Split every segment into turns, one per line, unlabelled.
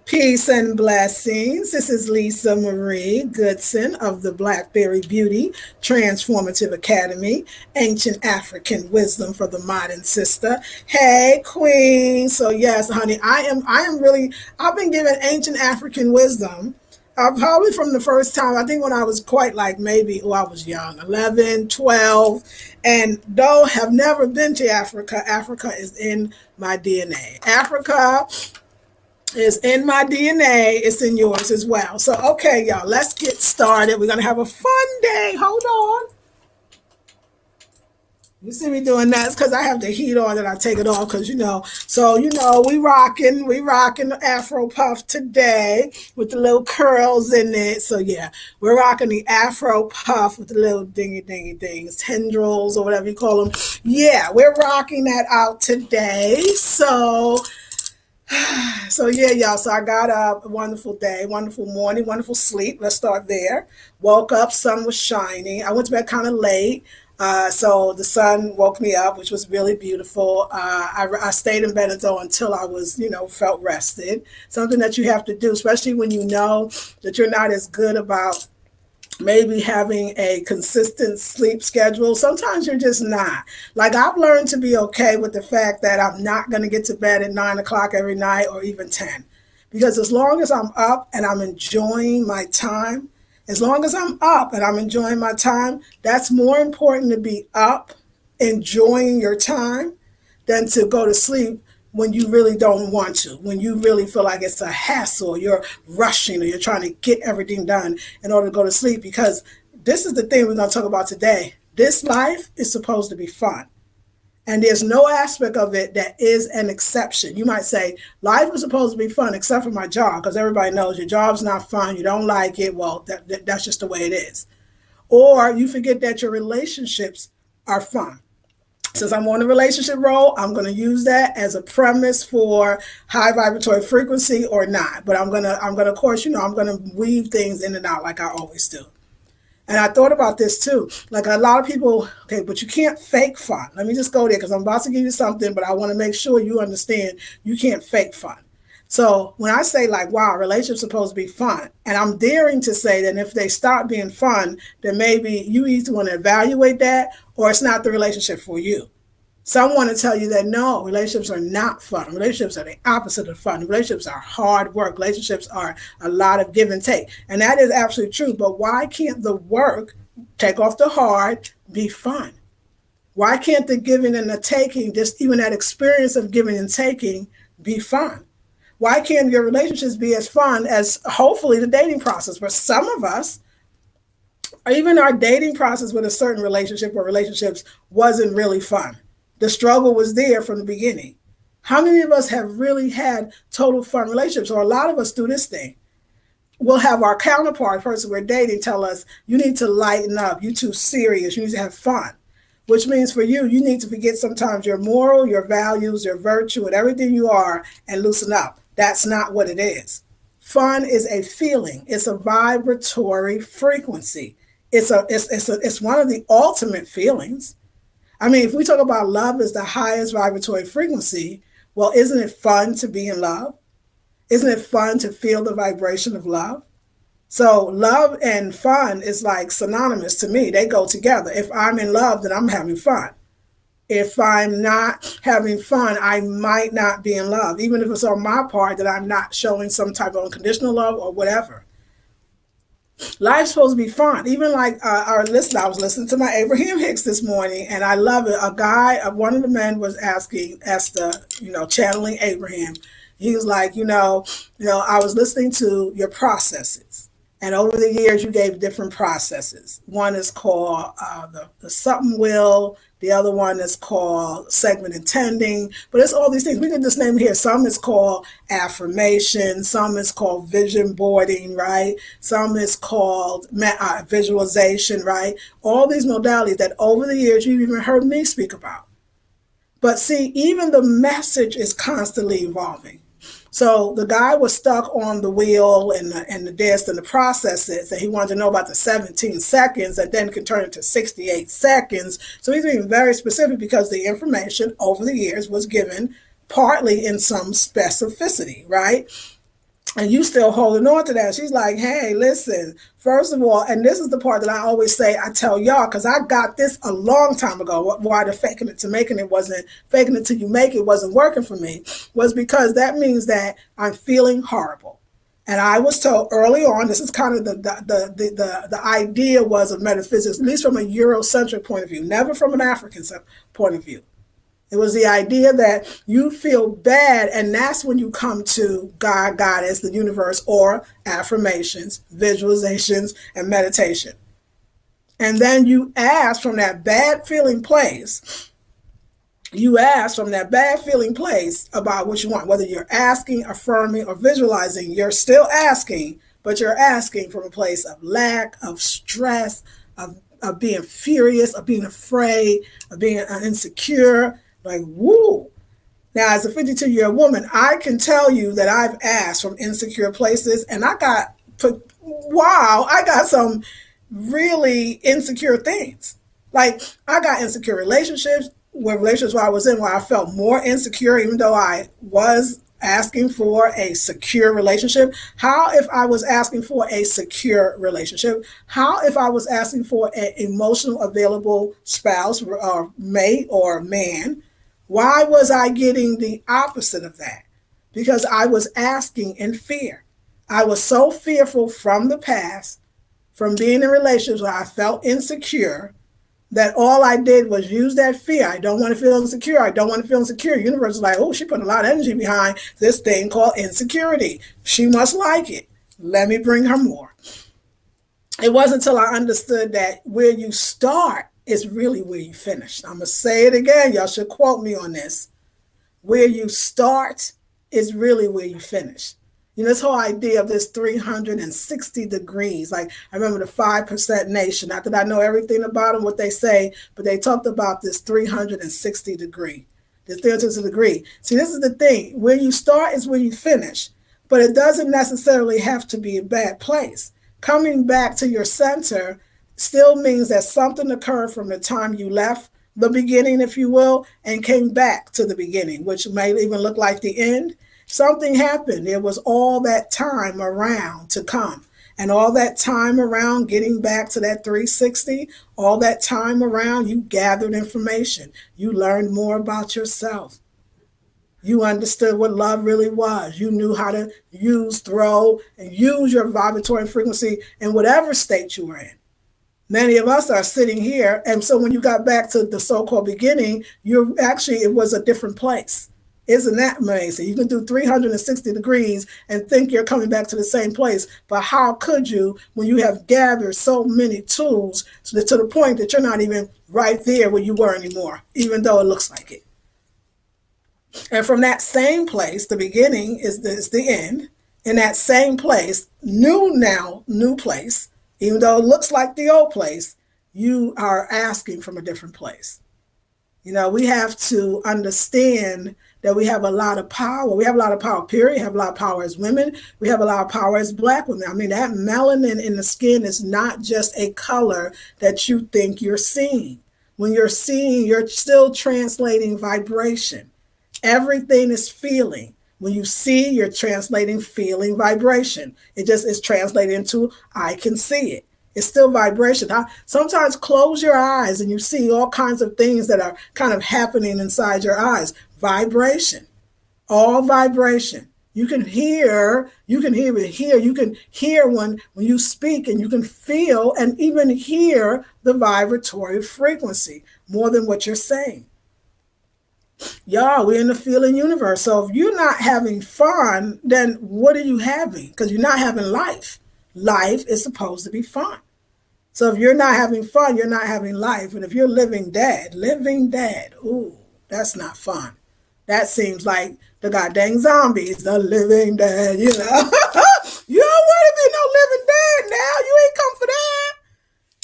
Peace and blessings. This is Lisa Marie Goodson of the Blackberry Beauty Transformative Academy, Ancient African Wisdom for the Modern Sister. Hey, Queen. So yes, honey, I am really. I've been given ancient African wisdom. Probably from the first time, I think when I was quite like maybe, I was young, 11, 12, and though have never been to Africa, Africa is in my DNA. Africa is in my DNA. It's in yours as well. So, okay, y'all, let's get started. We're going to have a fun day. Hold on. You see me doing that? It's because I have the heat on and I take it off because, we rocking the Afro Puff today with the little curls in it. So, yeah, we're rocking the Afro Puff with the little dingy dingy things, tendrils or whatever you call them. Yeah, we're rocking that out today. So yeah, y'all. So I got up, a wonderful day, wonderful morning, wonderful sleep. Let's start there. Woke up, sun was shining. I went to bed kind of late. So the sun woke me up, which was really beautiful. I stayed in bed until I was, felt rested. Something that you have to do, especially when you know that you're not as good about maybe having a consistent sleep schedule. Sometimes you're just not. Like I've learned to be okay with the fact that I'm not going to get to bed at 9 o'clock every night or even 10. Because as long as I'm up and I'm enjoying my time, as long as I'm up and I'm enjoying my time, that's more important to be up, enjoying your time, than to go to sleep when you really don't want to, when you really feel like it's a hassle, you're rushing or you're trying to get everything done in order to go to sleep. Because this is the thing we're going to talk about today. This life is supposed to be fun. And there's no aspect of it that is an exception. You might say, life is supposed to be fun except for my job, because everybody knows your job's not fun, you don't like it. Well, that's just the way it is. Or you forget that your relationships are fun. Since I'm on the relationship role, I'm going to use that as a premise for high vibratory frequency or not. But of course, I'm going to weave things in and out like I always do. And I thought about this too. Like a lot of people, okay, but you can't fake fun. Let me just go there because I'm about to give you something, but I want to make sure you understand you can't fake fun. So when I say like, wow, relationships supposed to be fun, and I'm daring to say that if they stop being fun, then maybe you either want to evaluate that or it's not the relationship for you. Some want to tell you that no, relationships are not fun. Relationships are the opposite of fun. Relationships are hard work. Relationships are a lot of give and take. And that is absolutely true. But why can't the work, take off the hard, be fun? Why can't the giving and the taking, just even that experience of giving and taking, be fun? Why can't your relationships be as fun as hopefully the dating process? For some of us, or even our dating process with a certain relationship or relationships wasn't really fun. The struggle was there from the beginning. How many of us have really had total fun relationships? Or a lot of us do this thing. We'll have our counterpart, person we're dating, tell us, you need to lighten up. You're too serious. You need to have fun. Which means for you, you need to forget sometimes your moral, your values, your virtue, and everything you are and loosen up. That's not what it is. Fun is a feeling. It's a vibratory frequency. It's one of the ultimate feelings. I mean, if we talk about love as the highest vibratory frequency, well, isn't it fun to be in love? Isn't it fun to feel the vibration of love? So love and fun is like synonymous to me. They go together. If I'm in love, then I'm having fun. If I'm not having fun, I might not be in love, even if it's on my part that I'm not showing some type of unconditional love or whatever. Life's supposed to be fun. Even like our listener, I was listening to my Abraham Hicks this morning, and I love it. A guy, one of the men was asked channeling Abraham. He was like, I was listening to your processes. And over the years, you gave different processes. One is called the something will. The other one is called segment intending. But it's all these things. We can just name it here. Some is called affirmation. Some is called vision boarding, right? Some is called visualization, right? All these modalities that over the years you've even heard me speak about. But see, even the message is constantly evolving. So the guy was stuck on the wheel and the disc and the processes, and he wanted to know about the 17 seconds and then can turn it to 68 seconds. So he's being very specific because the information over the years was given partly in some specificity, right? and you still holding on to that. She's like, hey, listen, first of all, and this is the part that I always say, I tell y'all, because I got this a long time ago, why the faking it to making it wasn't, faking it till you make it wasn't working for me, was because that means that I'm feeling horrible. And I was told early on, this is kind of the idea was of metaphysics, at least from a Eurocentric point of view, never from an African point of view. It was the idea that you feel bad, and that's when you come to God, Goddess, the universe, or affirmations, visualizations, and meditation. And then you ask from that bad feeling place, you ask from that bad feeling place about what you want, whether you're asking, affirming, or visualizing, you're still asking, but you're asking from a place of lack, of stress, of being furious, of being afraid, of being insecure. Like, woo. Now, as a 52-year woman, I can tell you that I've asked from insecure places, and I got put, wow, I got some really insecure things. Like, I got insecure relationships, where I was in, where I felt more insecure, even though I was asking for a secure relationship. How if I was asking for a secure relationship? How if I was asking for an emotional available spouse or mate or man? Why was I getting the opposite of that? Because I was asking in fear. I was so fearful from the past, from being in relationships where I felt insecure, that all I did was use that fear. I don't want to feel insecure. I don't want to feel insecure. The universe is like, oh, she put a lot of energy behind this thing called insecurity. She must like it. Let me bring her more. It wasn't until I understood that where you start is really where you finish. I'm going to say it again. Y'all should quote me on this. Where you start is really where you finish. You know, this whole idea of this 360 degrees. Like, I remember the 5% Nation. Not that I know everything about them, what they say, but they talked about this 360 degree. This 360 degree. See, this is the thing. Where you start is where you finish. But it doesn't necessarily have to be a bad place. Coming back to your center still means that something occurred from the time you left the beginning, if you will, and came back to the beginning, which may even look like the end. Something happened. There was all that time around to come. And all that time around getting back to that 360, all that time around, you gathered information. You learned more about yourself. You understood what love really was. You knew how to use, throw, and use your vibratory frequency in whatever state you were in. Many of us are sitting here, and so when you got back to the so-called beginning, you're actually, it was a different place. Isn't that amazing? You can do 360 degrees and think you're coming back to the same place, but how could you when you have gathered so many tools to the point that you're not even right there where you were anymore, even though it looks like it? And from that same place, the beginning is the end. In that same place, new place, even though it looks like the old place, you are asking from a different place. You know, we have to understand that we have a lot of power. We have a lot of power, period. We have a lot of power as women. We have a lot of power as Black women. I mean, that melanin in the skin is not just a color that you think you're seeing. When you're seeing, you're still translating vibration. Everything is feeling. When you see, you're translating feeling vibration. It just is translated into I can see it. It's still vibration. Sometimes close your eyes and you see all kinds of things that are kind of happening inside your eyes. Vibration, all vibration. You can hear you can hear when you speak, and you can feel and even hear the vibratory frequency more than what you're saying. Y'all, we're in the feeling universe. So if you're not having fun, then what are you having? Because you're not having life. Life is supposed to be fun. So if you're not having fun, you're not having life. And if you're living dead, ooh, that's not fun. That seems like the goddamn zombies, the living dead, you know. You don't want to be no living dead now. You ain't come for that.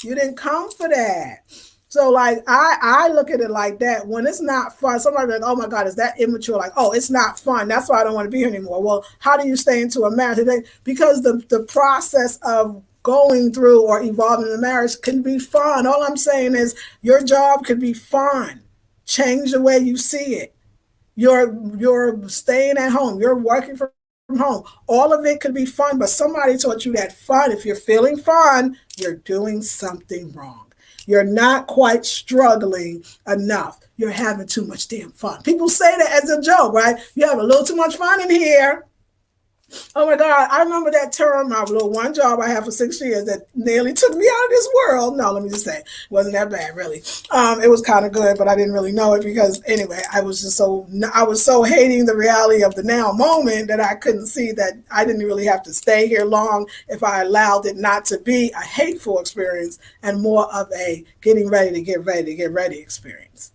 You didn't come for that. So like I look at it like that. When it's not fun, somebody like, oh my God, is that immature? Like, oh, it's not fun. That's why I don't want to be here anymore. Well, how do you stay into a marriage? Because the process of going through or evolving in a marriage can be fun. All I'm saying is your job could be fun. Change the way you see it. You're staying at home. You're working from home. All of it could be fun, but somebody taught you that fun. If you're feeling fun, you're doing something wrong. You're not quite struggling enough. You're having too much damn fun. People say that as a joke, right? You have a little too much fun in here. Oh my God, I remember that term, my little one job I had for 6 years that nearly took me out of this world. No, let me just say, it wasn't that bad, really. It was kind of good, but I didn't really know it because, anyway, I was so hating the reality of the now moment that I couldn't see that I didn't really have to stay here long if I allowed it not to be a hateful experience and more of a getting ready to get ready to get ready experience.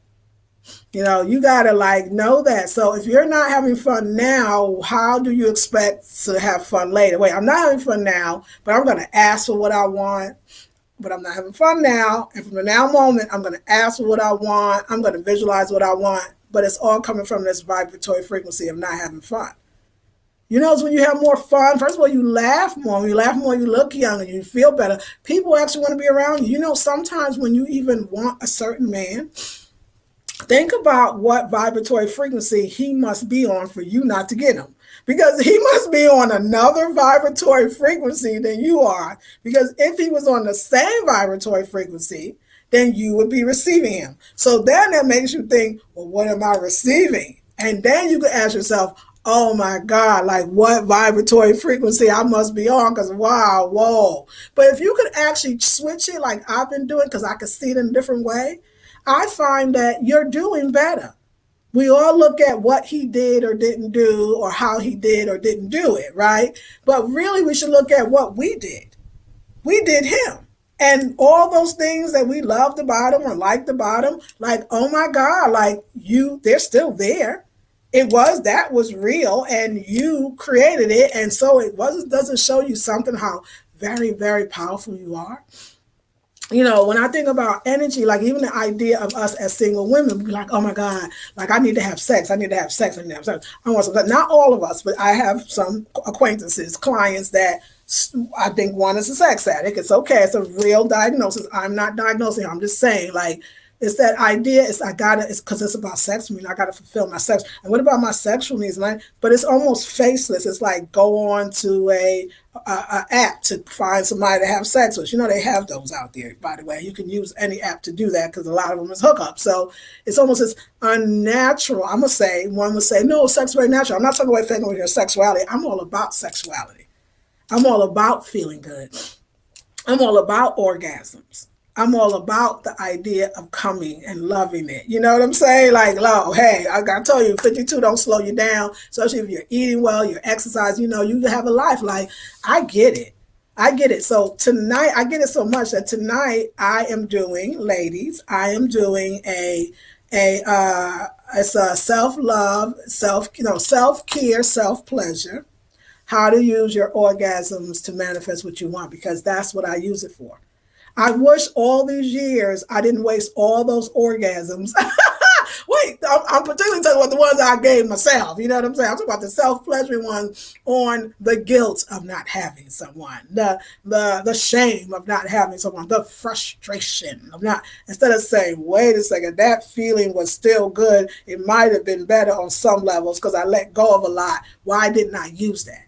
You got to like know that. So if you're not having fun now, how do you expect to have fun later? Wait, I'm not having fun now, but I'm going to ask for what I want. But I'm not having fun now. And from the now moment, I'm going to ask for what I want. I'm going to visualize what I want. But it's all coming from this vibratory frequency of not having fun. It's when you have more fun. First of all, you laugh more. When you laugh more, you look younger. You feel better. People actually want to be around you. Sometimes when you even want a certain man, think about what vibratory frequency he must be on for you not to get him. Because he must be on another vibratory frequency than you are. Because if he was on the same vibratory frequency, then you would be receiving him. So then that makes you think, well, what am I receiving? And then you can ask yourself, oh my God, like what vibratory frequency I must be on? Because wow, whoa. But if you could actually switch it like I've been doing, because I could see it in a different way, I find that you're doing better. We all look at what he did or didn't do or how he did or didn't do it, right? But really, we should look at what we did. We did him. And all those things that we loved about him or liked about him, like, oh my God, like they're still there. That was real and you created it. And so doesn't show you something how very, very powerful you are. When I think about energy, like even the idea of us as single women, we be like, oh my God, like I need to have sex. I need to have sex. I need to have sex. I want some, not all of us, but I have some acquaintances, clients that I think one is a sex addict. It's okay. It's a real diagnosis. I'm not diagnosing. I'm just saying, like, it's that idea. It's because it's about sex for me. I gotta fulfill my sex. And what about my sexual needs? But it's almost faceless. It's like go on to a app to find somebody to have sex with. They have those out there. By the way, you can use any app to do that because a lot of them is hookup. So it's almost as unnatural. I'm gonna say one would say no, sex is very natural. I'm not talking about faking with your sexuality. I'm all about sexuality. I'm all about feeling good. I'm all about orgasms. I'm all about the idea of coming and loving it. You know what I'm saying? Like, oh, hey, I got to tell you, 52 don't slow you down, especially if you're eating well, you're exercising, you have a life. Like, I get it. I get it. So tonight, I get it so much that tonight I am doing, ladies, I am doing it's a self-love, self-care, self-pleasure, how to use your orgasms to manifest what you want, because that's what I use it for. I wish all these years I didn't waste all those orgasms. Wait, I'm particularly talking about the ones I gave myself. You know what I'm saying? I'm talking about the self-pleasuring ones on the guilt of not having someone, the shame of not having someone, the frustration of not. Instead of saying, wait a second, that feeling was still good. It might have been better on some levels because I let go of a lot. Why didn't I use that?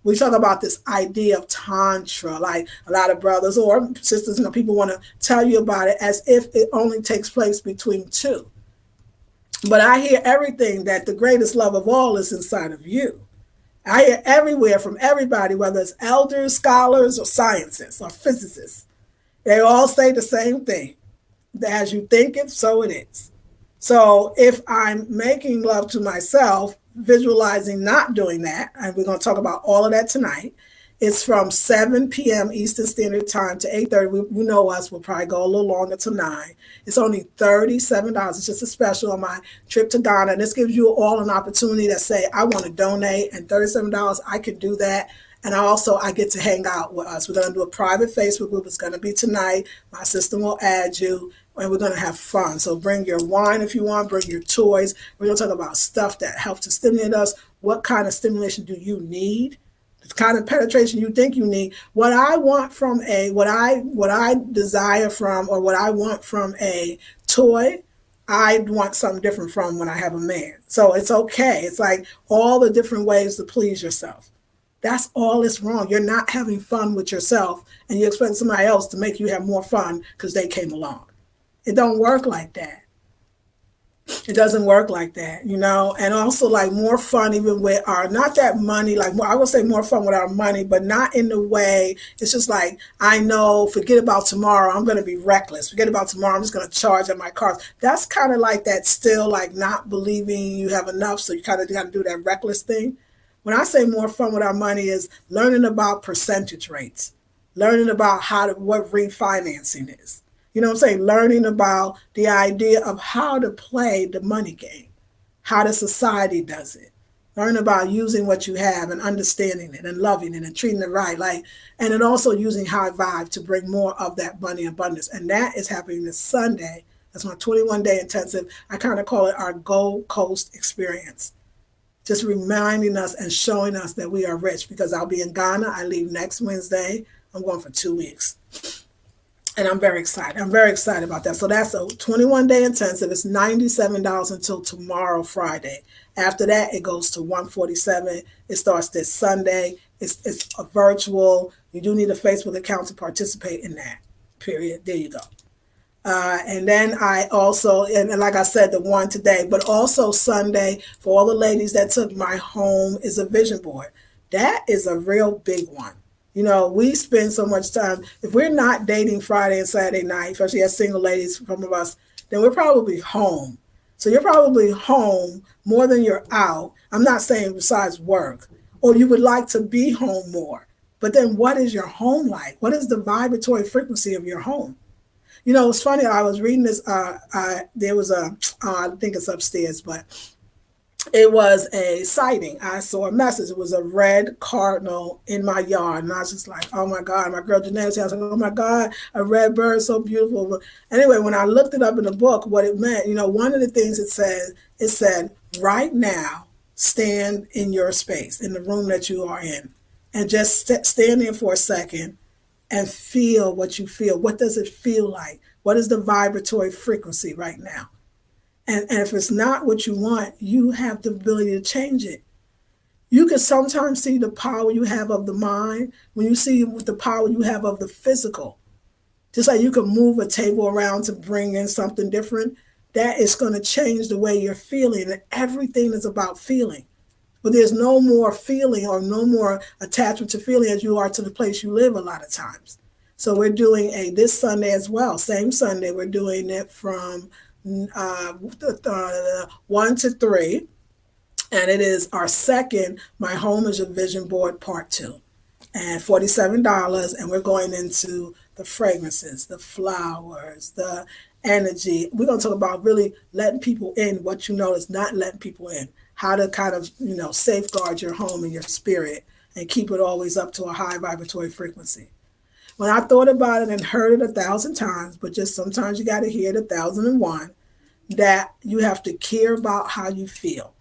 We talk about this idea of tantra, like a lot of brothers or sisters, people want to tell you about it as if it only takes place between two. But I hear everything that the greatest love of all is inside of you. I hear everywhere from everybody, whether it's elders, scholars, or scientists, or physicists. They all say the same thing. As you think it, so it is. So if I'm making love to myself, visualizing not doing that, and we're going to talk about all of that tonight. It's from 7 p.m. Eastern Standard Time to 8:30. We know us, we'll probably go a little longer to 9. It's only $37. It's just a special on my trip to Ghana. And this gives you all an opportunity to say, I want to donate, and $37, I can do that. And I get to hang out with us. We're going to do a private Facebook group. It's going to be tonight. My sister will add you, and we're going to have fun. So bring your wine if you want, bring your toys. We're going to talk about stuff that helps to stimulate us. What kind of stimulation do you need? The kind of penetration you think you need. What I desire from, or what I want from a toy I want something different from when I have a man. So it's okay. It's like all the different ways to please yourself. That's all that's wrong. You're not having fun with yourself and you expect somebody else to make you have more fun because they came along. It don't work like that. It doesn't work like that, and also like more fun even with our, not that money, like I would say more fun with our money, but not in the way, it's just like, I know, forget about tomorrow, I'm going to be reckless. Forget about tomorrow, I'm just going to charge at my cars. That's kind of like that, still like not believing you have enough, so you kind of got to do that reckless thing. When I say more fun with our money is learning about percentage rates, learning about what refinancing is. You know what I'm saying? Learning about the idea of how to play the money game, how the society does it. Learn about using what you have and understanding it and loving it and treating it right. And then also using high vibe to bring more of that money abundance. And that is happening this Sunday. That's my 21-day intensive. I kind of call it our Gold Coast experience. Just reminding us and showing us that we are rich, because I'll be in Ghana. I leave next Wednesday. I'm going for 2 weeks. And I'm very excited. I'm very excited about that. So that's a 21-day intensive. It's $97 until tomorrow, Friday. After that, it goes to $147. It starts this Sunday. It's a virtual. You do need a Facebook account to participate in that. Period. There you go. And then I also, and like I said, the one today, but also Sunday for all the ladies that took my home is a vision board. That is a real big one. We spend so much time. If we're not dating Friday and Saturday night, especially as single ladies, some of us, then we're probably home. So you're probably home more than you're out. I'm not saying besides work, or you would like to be home more. But then what is your home like? What is the vibratory frequency of your home? It's funny. I was reading this. There was I think it's upstairs, but it was a sighting. I saw a message. It was a red cardinal in my yard. And I was just like, oh my God. My girl Janae was like, oh my God, a red bird, so beautiful. But anyway, when I looked it up in the book, what it meant, one of the things it said, right now, stand in your space, in the room that you are in, and just stand there for a second and feel what you feel. What does it feel like? What is the vibratory frequency right now? And if it's not what you want, you have the ability to change it. You can sometimes see the power you have of the mind when you see the power you have of the physical. Just like you can move a table around to bring in something different, that is going to change the way you're feeling. And everything is about feeling. But there's no more feeling or no more attachment to feeling as you are to the place you live a lot of times. So we're doing this Sunday as well. Same Sunday, we're doing it from 1 to 3, and it is our second My Home is a Vision Board Part 2, and $47, and we're going into the fragrances, the flowers, the energy. We're going to talk about really letting people in, what is not letting people in, how to kind of safeguard your home and your spirit and keep it always up to a high vibratory frequency. When I thought about it and heard it 1,000 times, but just sometimes you got to hear it 1,001, that you have to care about how you feel.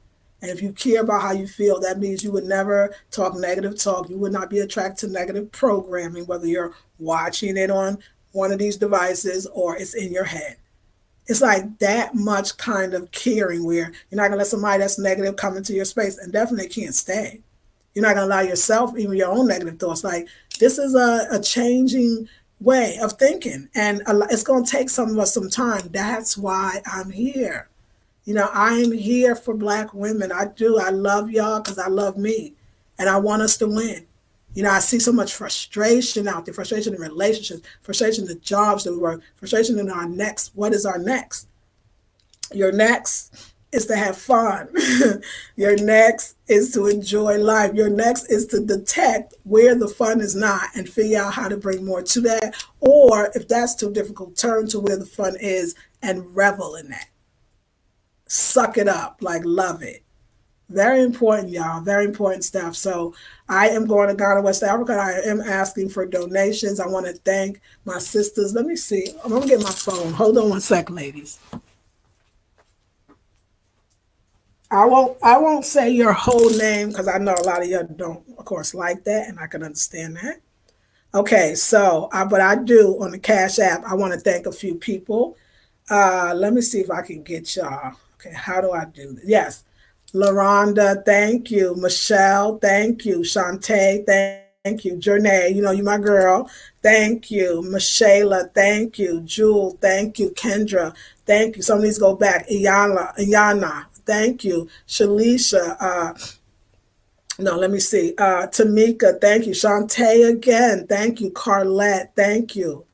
And if you care about how you feel, that means you would never talk negative talk. You would not be attracted to negative programming, whether you're watching it on one of these devices or it's in your head. It's like that much kind of caring where you're not going to let somebody that's negative come into your space and definitely can't stay. You're not going to allow yourself, even your own negative thoughts. Like, this is a changing way of thinking. And it's going to take some of us some time. That's why I'm here. I am here for Black women. I do. I love y'all because I love me. And I want us to win. I see so much frustration out there, frustration in relationships, frustration in the jobs that we work, frustration in our next. What is our next? Your next is to have fun. Your next is to enjoy life. Your next is to detect where the fun is not and figure out how to bring more to that. Or if that's too difficult, turn to where the fun is and revel in that. Suck it up, like love it. Very important, y'all. Very important stuff. So I am going to Ghana, West Africa. I am asking for donations. I want to thank my sisters. Let me see. I'm going to get my phone. Hold on one sec, ladies. I won't say your whole name because I know a lot of you don't, of course, like that, and I can understand that. Okay, so but I do on the Cash App. I want to thank a few people. Let me see if I can get y'all. Okay, how do I do this? Yes. LaRonda, thank you. Michelle, thank you. Shantae, thank you. Jernay, you know, you my girl. Thank you. Michaela, thank you. Jewel, thank you. Kendra, thank you. Some of these go back. Iyana, thank you. Shalisha, no, let me see. Tamika, thank you. Shantae again, thank you. Carlette, thank you.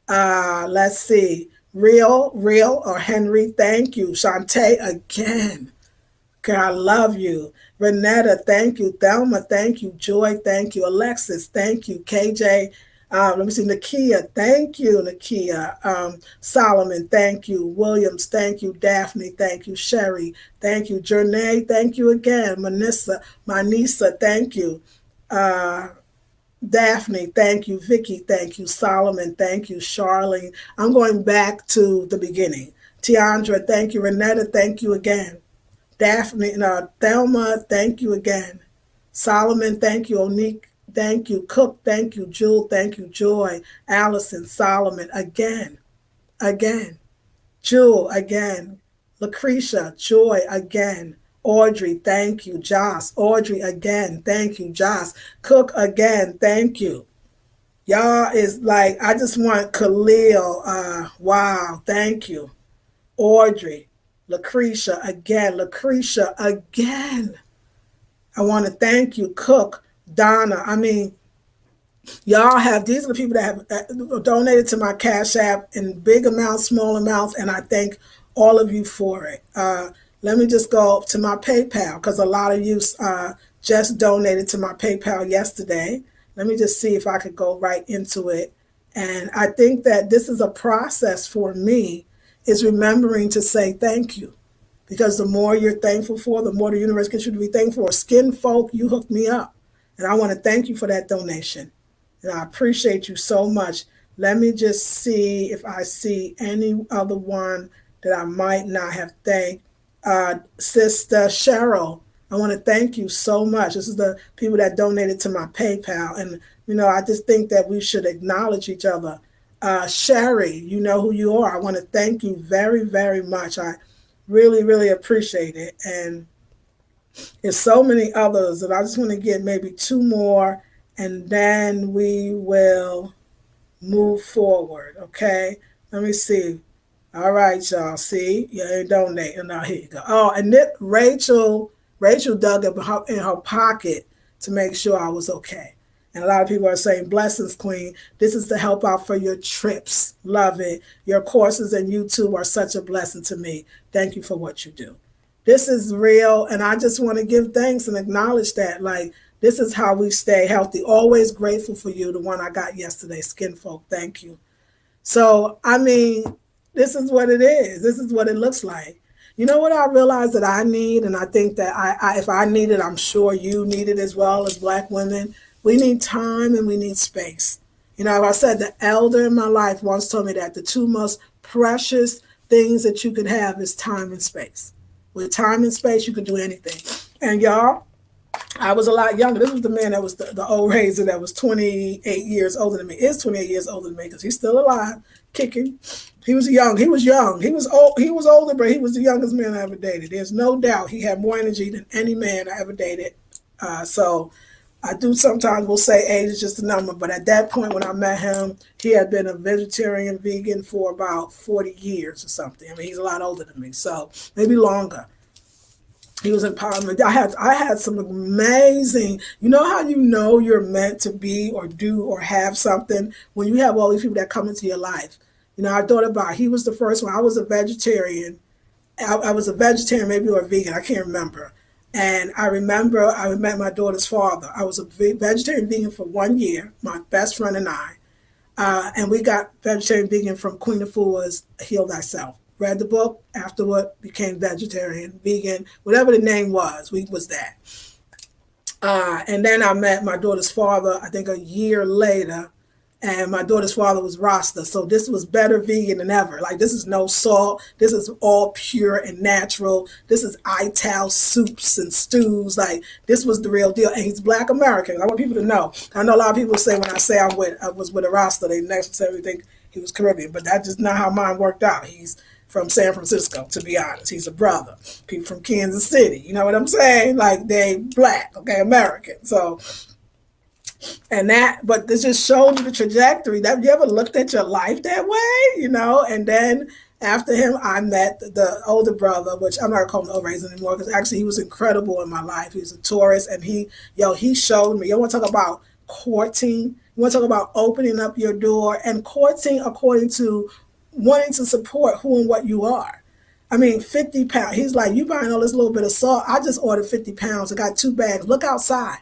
Let's see. Real or Henry, thank you. Shantae again. God, I love you. Renetta, thank you. Thelma, thank you. Joy, thank you. Alexis, thank you. KJ, let me see. Nakia, thank you. Nakia. Solomon, thank you. Williams, thank you. Daphne, thank you. Sherry, thank you. Jernay, thank you again. Manisa, thank you. Uh, Daphne, thank you. Vicky, thank you. Solomon, thank you. Charlene, I'm going back to the beginning. Tiandra, thank you. Renetta, thank you again. Daphne, Thelma, thank you again. Solomon, thank you. Onique, thank you. Cook, thank you. Jewel, thank you. Joy, Allison, Solomon, again. Jewel, again. Lucretia, Joy, again. Audrey, thank you. Joss, Audrey, again. Thank you. Joss, Cook, again. Thank you. Y'all is like, I just want Khalil. Wow, thank you. Audrey, Lucretia again. I want to thank you, Cook, Donna. I mean, y'all have, these are the people that have donated to my Cash App in big amounts, small amounts, and I thank all of you for it. Let me just go to my PayPal because a lot of you just donated to my PayPal yesterday. Let me just see if I could go right into it. And I think that this is a process for me, is remembering to say thank you. Because the more you're thankful for, the more the universe gets you to be thankful for. Skin folk, you hooked me up. And I want to thank you for that donation. And I appreciate you so much. Let me just see if I see any other one that I might not have thanked. Sister Cheryl, I want to thank you so much. This is the people that donated to my PayPal. And, you know, I just think that we should acknowledge each other. Sherry, you know who you are. I want to thank you very, very much. I really, really appreciate it. And there's so many others that I just want to get maybe two more, and then we will move forward. Okay. Let me see. All right, y'all. See, you ain't donating. Now here you go. Oh, and Rachel dug up in her pocket to make sure I was okay. And a lot of people are saying, blessings, Queen. This is to help out for your trips. Love it. Your courses and YouTube are such a blessing to me. Thank you for what you do. This is real. And I just want to give thanks and acknowledge that. Like, this is how we stay healthy. Always grateful for you, the one I got yesterday, Skin Folk. Thank you. So, I mean, this is what it is. This is what it looks like. You know what I realize that I need, and I think that if I need it, I'm sure you need it as well as Black women. We need time and we need space. You know, like I said, the elder in my life once told me that the two most precious things that you can have is time and space. With time and space, you can do anything. And y'all, I was a lot younger. This was the man that was the old razor that was 28 years older than me. Is 28 years older than me because he's still alive, kicking. He was young. He was young. He was old. He was older, but he was the youngest man I ever dated. There's no doubt he had more energy than any man I ever dated. So I do sometimes will say age is just a number, but at that point when I met him, he had been a vegetarian, vegan for about 40 years or something. I mean, he's a lot older than me, so maybe longer. He was in Parliament. I had some amazing, you know how you know you're meant to be or do or have something when you have all these people that come into your life. You know, I thought about, he was the first one. I was a vegetarian. I was a vegetarian, maybe, or a vegan. I can't remember. And I remember I met my daughter's father. I was a vegetarian vegan for 1 year, my best friend and I. And we got vegetarian vegan from Queen Afua's Heal Thyself. Read the book, afterward became vegetarian, vegan, whatever the name was, we was that. And then I met my daughter's father, I think a year later, and my daughter's father was Rasta. So this was better vegan than ever. Like, this is no salt. This is all pure and natural. This is Ital soups and stews. Like, this was the real deal. And he's Black American. I want people to know. I know a lot of people say when I say I was with a Rasta, they next to everything he was Caribbean, but that's just not how mine worked out. He's from San Francisco, to be honest. He's a brother. People from Kansas City, you know what I'm saying? Like they black, okay, American. So, and that, but this just showed you the trajectory. That you ever looked at your life that way, And then after him, I met the older brother, which I'm not calling him overraised anymore because actually he was incredible in my life. He was a tourist, and he showed me. You want to talk about courting? You want to talk about opening up your door and courting according to wanting to support who and what you are. I mean, 50 pounds. He's like, you buying all this little bit of salt. I just ordered 50 pounds. I got 2 bags. Look outside.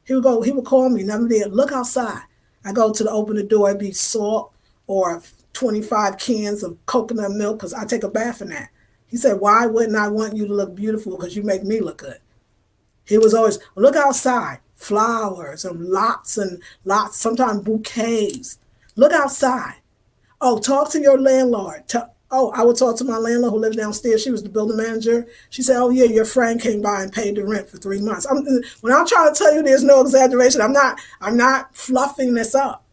He would call me, never did. Look outside. I go to open the door, it'd be salt or 25 cans of coconut milk because I take a bath in that. He said, why wouldn't I want you to look beautiful? Because you make me look good. He was always, look outside, flowers and lots, sometimes bouquets. Look outside. Oh, talk to your landlord. I would talk to my landlord who lived downstairs. She was the building manager. She said, oh, yeah, your friend came by and paid the rent for 3 months. When I'm trying to tell you there's no exaggeration, I'm not fluffing this up.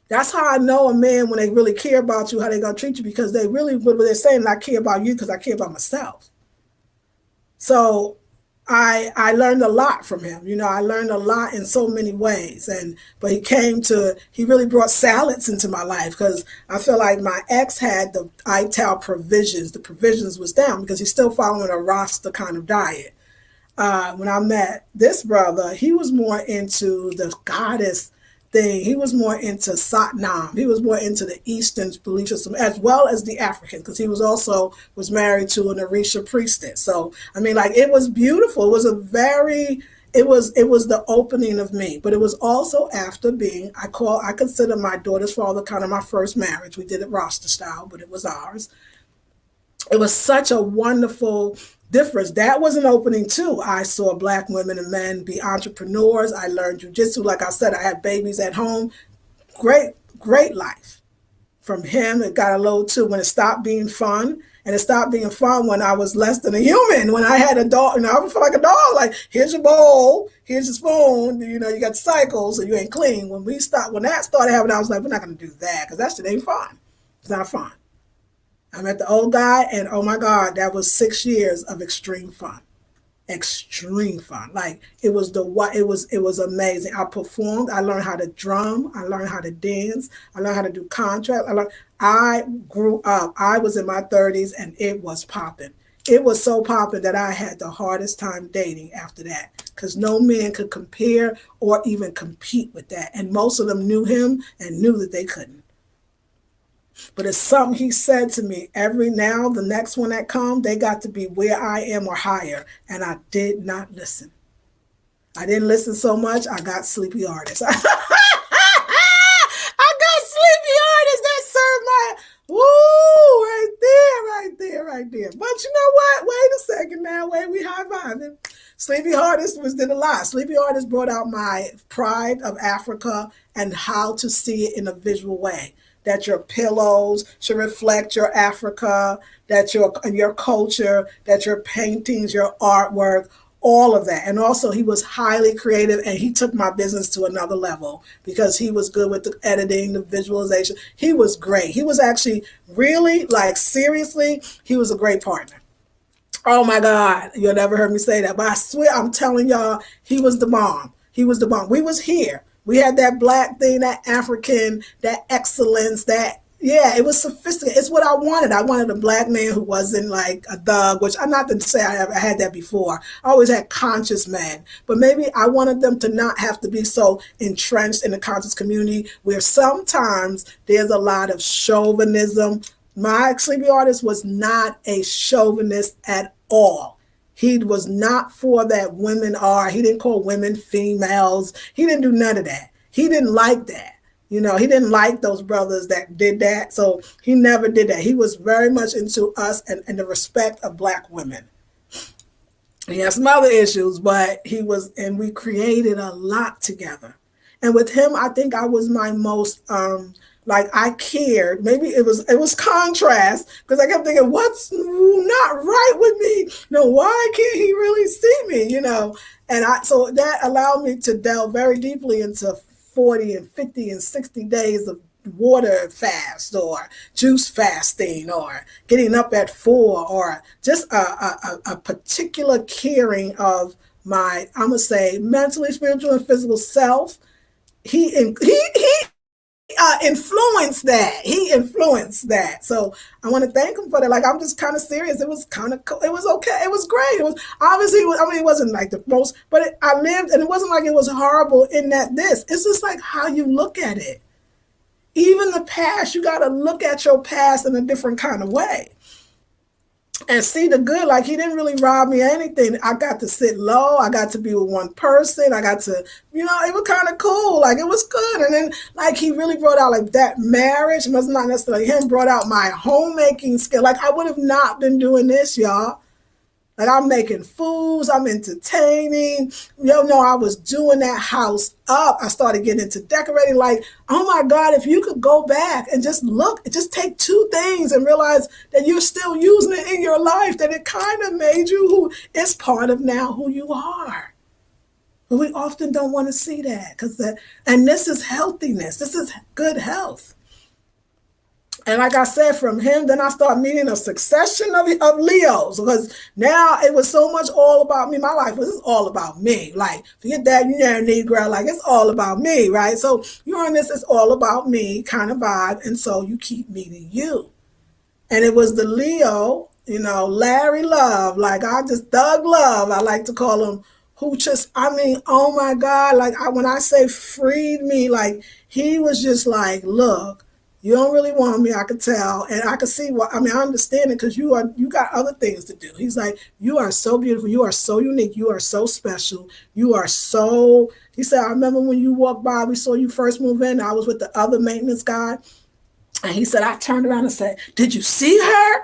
That's how I know a man, when they really care about you, how they going to treat you, because they really, what they're saying, I care about you because I care about myself. So I learned a lot from him. I learned a lot in so many ways. But he really brought salads into my life because I feel like my ex had the ITAL provisions. The provisions was down because he's still following a Rasta kind of diet. When I met this brother, he was more into the goddess thing. He was more into Satnam. He was more into the Eastern belief system as well as the African, because he was married to an Orisha priestess. So I mean, like, it was beautiful. It was it was the opening of me. But it was also after I consider my daughter's father kind of my first marriage. We did it Rasta style, but it was ours. It was such a wonderful difference. That was an opening too. I saw Black women and men be entrepreneurs. I learned jujitsu. Like I said, I had babies at home. Great life. From him, it got a little too when it stopped being fun. And it stopped being fun when I was less than a human. When I had a dog, I would feel like a dog. Like, here's your bowl, here's your spoon. You got cycles, so you ain't clean. When that started happening, I was like, we're not going to do that because that shit ain't fun. It's not fun. I met the old guy, and oh my God, that was 6 years of extreme fun. Extreme fun. Like, it was amazing. I performed. I learned how to drum. I learned how to dance. I learned how to do contract. I grew up. I was in my 30s, and it was popping. It was so popping that I had the hardest time dating after that, because no man could compare or even compete with that. And most of them knew him and knew that they couldn't. But it's something he said to me the next one that comes, they got to be where I am or higher. And I did not listen. I didn't listen so much. I got sleepy artists. I got sleepy artists that served my, right there. But you know what? Wait a second now. We high-fiving. Sleepy Artist did a lot. Sleepy Artist brought out my pride of Africa and how to see it in a visual way. That your pillows should reflect your Africa, that your culture, that your paintings, your artwork, all of that. And also, he was highly creative, and he took my business to another level because he was good with the editing, the visualization. He was great. He was actually really, like, seriously, he was a great partner. Oh my God, you'll never heard me say that, but I swear, I'm telling y'all, he was the bomb. He was the bomb. We was here. We had that Black thing, that African, that excellence, it was sophisticated. It's what I wanted. I wanted a Black man who wasn't like a thug, which I'm not to say I had that before. I always had conscious men, but maybe I wanted them to not have to be so entrenched in the conscious community where sometimes there's a lot of chauvinism. My Sleepy Artist was not a chauvinist at all. He was not for that women are. He didn't call women females. He didn't do none of that. He didn't like that. He didn't like those brothers that did that. So he never did that. He was very much into us and the respect of Black women. He had some other issues, but and we created a lot together. And with him, I think I was my most, I cared. Maybe it was contrast, because I kept thinking, what's not right with me? Why can't he really see me? And so that allowed me to delve very deeply into 40 and 50 and 60 days of water fast or juice fasting or getting up at 4 or just a particular caring of my, I'm gonna say, mentally, spiritual, and physical self. He influenced that. He influenced that. So I want to thank him for that. Like, I'm just kind of serious. It was kind of cool. It was okay. It was great. It was obviously, I mean, it wasn't like the most, but I lived, and it wasn't like it was horrible in that this. It's just like how you look at it. Even the past, you got to look at your past in a different kind of way and see the good. Like, he didn't really rob me of anything. I got to sit low. I got to be with one person. I got to, it was kind of cool. Like, it was good. And then, like, he really brought out, like, that marriage, must not necessarily him, brought out my homemaking skill. Like, I would have not been doing this, y'all. Like, I'm making foods, I'm entertaining. I was doing that house up. I started getting into decorating. Like, oh my God, if you could go back and just look, just take two things and realize that you're still using it in your life, that it kind of made you who is part of now who you are. But we often don't want to see that and this is healthiness. This is good health. And like I said, from him, then I started meeting a succession of Leos, because now it was so much all about me. My life was all about me. Like, forget that, Negro, like, it's all about me, right? So Uranus is all about me kind of vibe. And so you keep meeting you. And it was the Leo, Larry Love, like, I just Thug Love, I like to call him, who just, I mean, oh my God, like, when I say freed me, like, he was just like, look, you don't really want me, I could tell. And I could see I understand it, because you got other things to do. He's like, you are so beautiful. You are so unique. You are so special. He said, I remember when you walked by, we saw you first move in. I was with the other maintenance guy. And he said, I turned around and said, did you see her?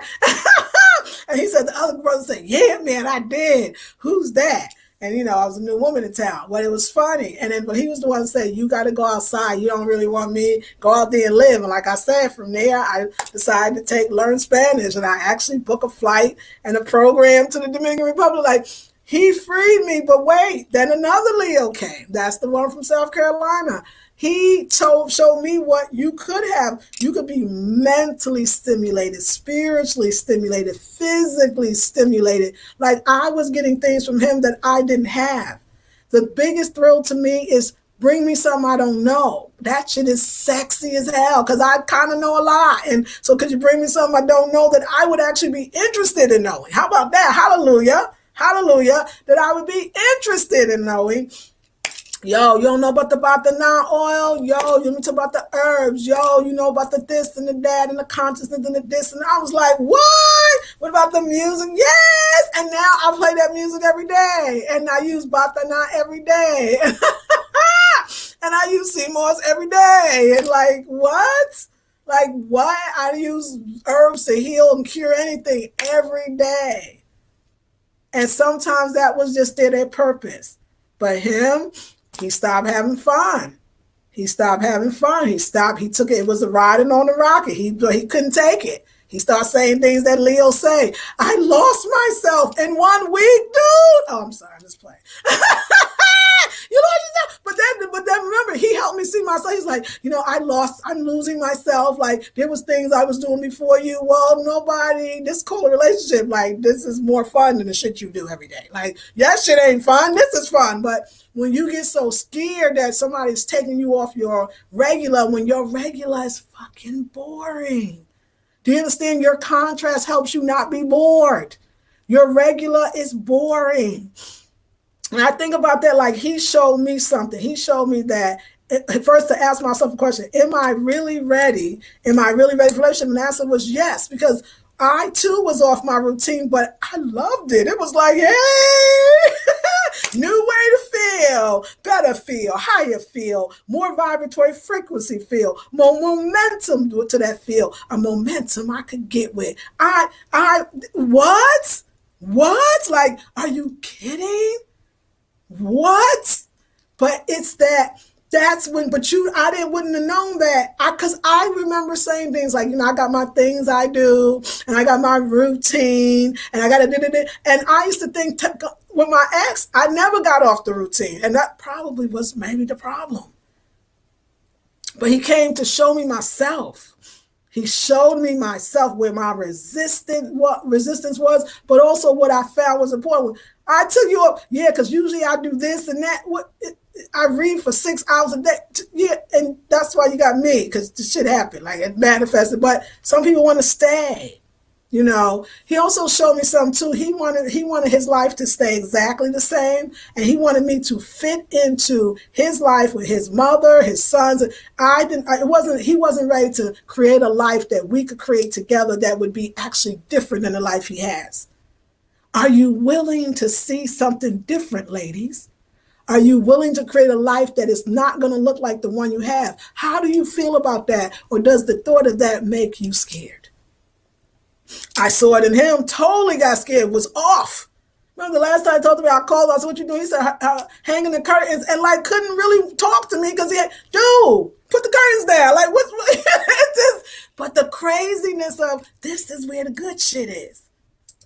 And he said, the other brother said, yeah, man, I did. Who's that? And, I was a new woman in town. But it was funny. And then, but he was the one that said, you got to go outside. You don't really want me. Go out there and live. And like I said, from there, I decided to learn Spanish. And I actually booked a flight and a program to the Dominican Republic. Like, he freed me. But wait, then another Leo came. That's the one from South Carolina. He showed me what you could have. You could be mentally stimulated, spiritually stimulated, physically stimulated. Like, I was getting things from him that I didn't have. The biggest thrill to me is bring me something I don't know. That shit is sexy as hell, because I kind of know a lot. And so could you bring me something I don't know that I would actually be interested in knowing? How about that? Hallelujah. Hallelujah. That I would be interested in knowing. Yo, you don't know about the Batanah oil? Yo, you know about the herbs? Yo, you know about the this and the that and the consciousness and the this. And I was like, what? What about the music? Yes! And now I play that music every day. And I use Batanah every day. And I use CMOS every day. And like, what? Like, what? I use herbs to heal and cure anything every day. And sometimes that was just their purpose. But him, he stopped having fun. He took it. It was a riding on the rocket. He couldn't take it. He started saying things that Leo say. I lost myself in 1 week, dude. Oh, I'm sorry, just playing. You lost yourself. But then remember, he helped me see myself. He's like, I'm losing myself. Like, there was things I was doing before you. Well, this called a relationship. Like, this is more fun than the shit you do every day. Like, that shit ain't fun. This is fun. But when you get so scared that somebody's taking you off your regular, when your regular is fucking boring. Do you understand? Your contrast helps you not be bored. Your regular is boring. And I think about that, like, he showed me something. He showed me that, first, to ask myself a question, am I really ready? Am I really ready for relationship? And the answer was yes, because I too was off my routine, but I loved it. It was like, hey, new way to feel, better feel, higher feel, more vibratory frequency feel, more momentum to that feel, a momentum I could get with. What? Like, are you kidding? What? But it's that's when, I wouldn't have known that. Because I remember saying things like, I got my things I do, and I got my routine, and I got to, and I used to think, with my ex, I never got off the routine. And that probably was maybe the problem. But he came to show me myself. He showed me myself where my resistance was, but also what I found was important. I took you up, yeah, because usually I do this and that. I read for 6 hours a day, yeah, and that's why you got me, because the shit happened, like it manifested. But some people want to stay. He also showed me something too. He wanted his life to stay exactly the same, and he wanted me to fit into his life with his mother, his sons. He wasn't ready to create a life that we could create together that would be actually different than the life he has. Are you willing to see something different, ladies? Are you willing to create a life that is not going to look like the one you have? How do you feel about that? Or does the thought of that make you scared? I saw it in him, totally got scared, was off. Remember the last time I talked to me, I called, I said, what you doing? He said, hanging the curtains, and like couldn't really talk to me because he had, dude, put the curtains down. Like, what's this? But the craziness of this is where the good shit is.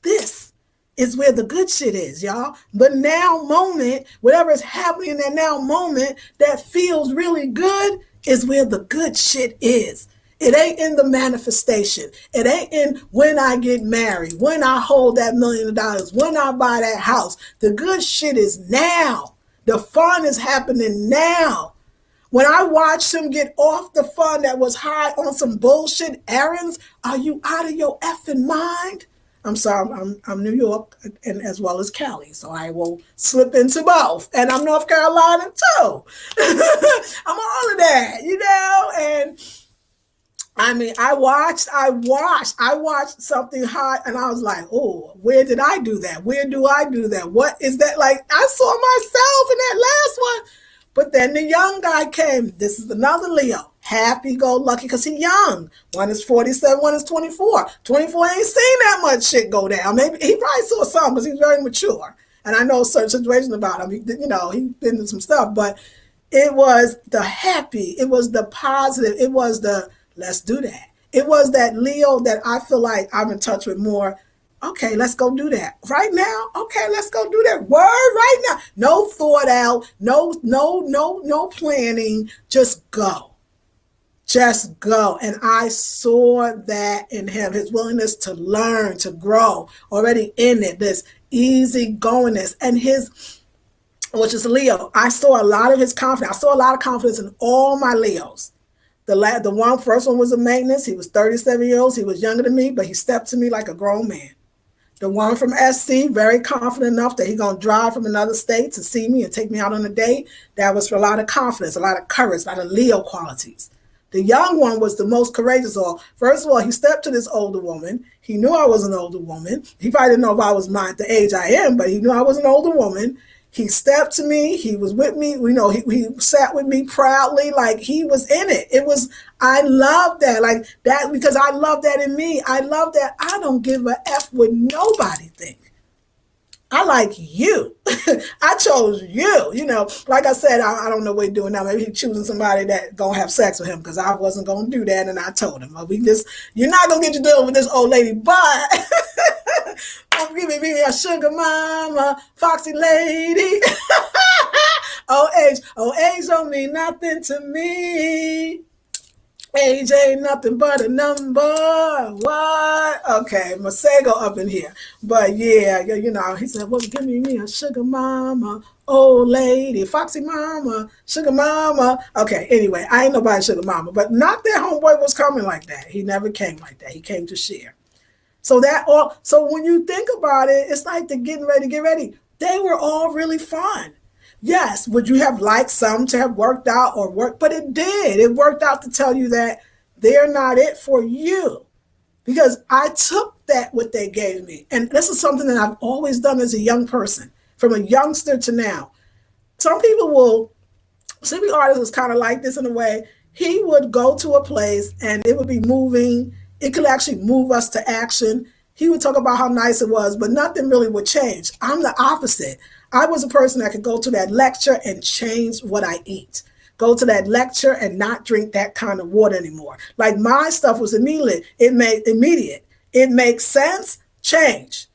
This is where the good shit is, y'all. The now moment, whatever is happening in that now moment that feels really good is where the good shit is. It ain't in the manifestation. It ain't in when I get married, when I hold that $1 million, when I buy that house. The good shit is now. The fun is happening now. When I watched him get off the fun that was high on some bullshit errands, are you out of your effing mind? I'm sorry, I'm New York and as well as Cali, so I will slip into both. And I'm North Carolina too. I'm all of that, and I mean, I watched something hot, and I was like, oh, where did I do that? Where do I do that? What is that? Like, I saw myself in that last one. But then the young guy came. This is another Leo. Happy-go-lucky, because he's young. One is 47, one is 24. 24 ain't seen that much shit go down. Maybe he probably saw some because he's very mature. And I know certain situations about him. He's been through some stuff. But it was the happy. It was the positive. It was the let's do that. It was that Leo that I feel like I'm in touch with more. Okay, let's go do that. Right now? Okay, let's go do that. Word right now. No thought out, no planning. Just go. Just go. And I saw that in him, his willingness to learn, to grow, already in it, this easy goingness. And which is Leo, I saw a lot of his confidence. I saw a lot of confidence in all my Leos. The first one was a maintenance. He was 37 years old. He was younger than me, but he stepped to me like a grown man. The one from SC, very confident enough that he's going to drive from another state to see me and take me out on a date. That was for a lot of confidence, a lot of courage, a lot of Leo qualities. The young one was the most courageous. First of all, he stepped to this older woman. He knew I was an older woman. He probably didn't know if I was the age I am, but he knew I was an older woman. He stepped to me. He was with me. He sat with me proudly, like he was in it. I love that, like that, because I love that in me. I love that I don't give a F what nobody think. I like you. I chose you. Like I said, I don't know what he's doing now. Maybe he's choosing somebody that gonna have sex with him, because I wasn't gonna do that, and I told him, you're not gonna get your deal with this old lady, but give me a sugar mama, foxy lady. Old age don't mean nothing to me. Age ain't nothing but a number. What? Okay, Masego up in here. But yeah, he said, well, give me a sugar mama, old lady, foxy mama, sugar mama. Okay, anyway, I ain't nobody sugar mama, but not that homeboy was coming like that. He never came like that. He came to share. So when you think about it, it's like the get ready. They were all really fun. Yes, would you have liked some to have worked out or worked? But it did. It worked out to tell you that they're not it for you. Because I took what they gave me. And this is something that I've always done as a young person, from a youngster to now. Some artist was kind of like this in a way. He would go to a place and it would be moving. It could actually move us to action. He would talk about how nice it was, but nothing really would change. I'm the opposite. I was a person that could go to that lecture and change what I eat. Go to that lecture and not drink that kind of water anymore. Like, my stuff was immediate. It makes sense, change.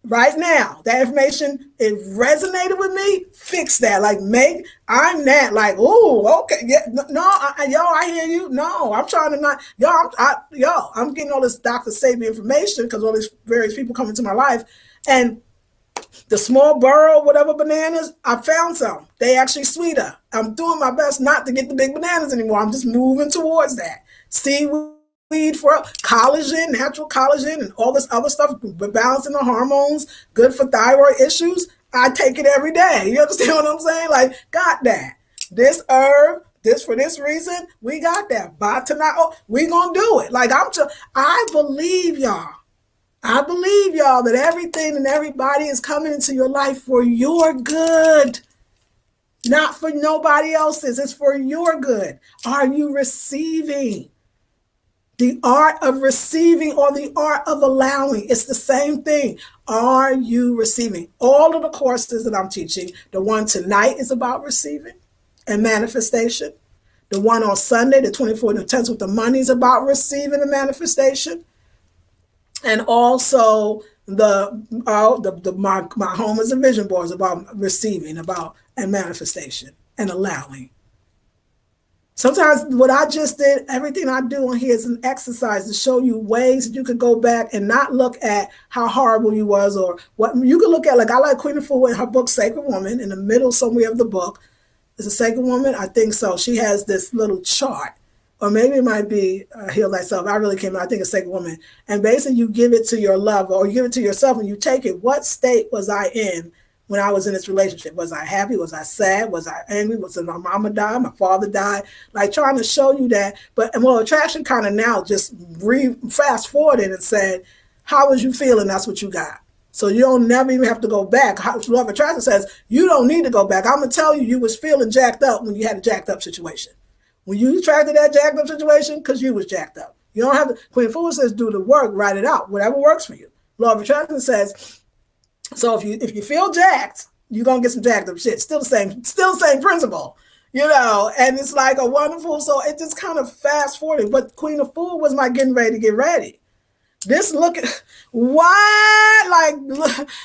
right now. That information, it resonated with me. Fix that. Like, make, I'm that. Like, oh, okay, yeah, no, yo, I hear you. No, I'm trying to not, yo, I'm getting all this Dr. Sabi information because all these various people come into my life, and the small burrow, whatever bananas, I found some. They actually sweeter. I'm doing my best not to get the big bananas anymore. I'm just moving towards that. Seaweed for collagen, natural collagen, and all this other stuff, balancing the hormones, good for thyroid issues. I take it every day. You understand what I'm saying? Like, got that. This herb, this for this reason, we got that. By tonight, oh, we gonna do it. Like, I believe y'all. I believe, y'all, that everything and everybody is coming into your life for your good, not for nobody else's. It's for your good. Are you receiving? The art of receiving or the art of allowing, it's the same thing. Are you receiving? All of the courses that I'm teaching, the one tonight is about receiving and manifestation. The one on Sunday, the 24th and 10th with the money, is about receiving and manifestation. And also my home is a vision board is about receiving, about and manifestation and allowing. Sometimes what I just did, everything I do on here is an exercise to show you ways that you could go back and not look at how horrible you was or what you could look at. Like, I like Queen Afua in her book Sacred Woman. In the middle somewhere of the book is a Sacred Woman. I think so. She has this little chart, or maybe it might be Heal Thyself. I really can't. I think it's Sacred Woman. And basically, you give it to your lover, or you give it to yourself, and you take it. What state was I in when I was in this relationship? Was I happy? Was I sad? Was I angry? Was it my mama died? My father died? Like, trying to show you that. But well, attraction kind of now just fast forwarded and said, how was you feeling? That's what you got. So you don't never even have to go back. Law of Attraction says you don't need to go back. I'm gonna tell you, you was feeling jacked up when you had a jacked up situation. When you attracted that jacked up situation, because you was jacked up. You don't have to. Queen Fool says, do the work, write it out, whatever works for you. Law of Attraction says, so if you feel jacked, you're gonna get some jacked up shit. Still the same principle, And it's like a wonderful. So it just kind of fast forwarded. But Queen of Fool was my getting ready to get ready. This looking, why, like,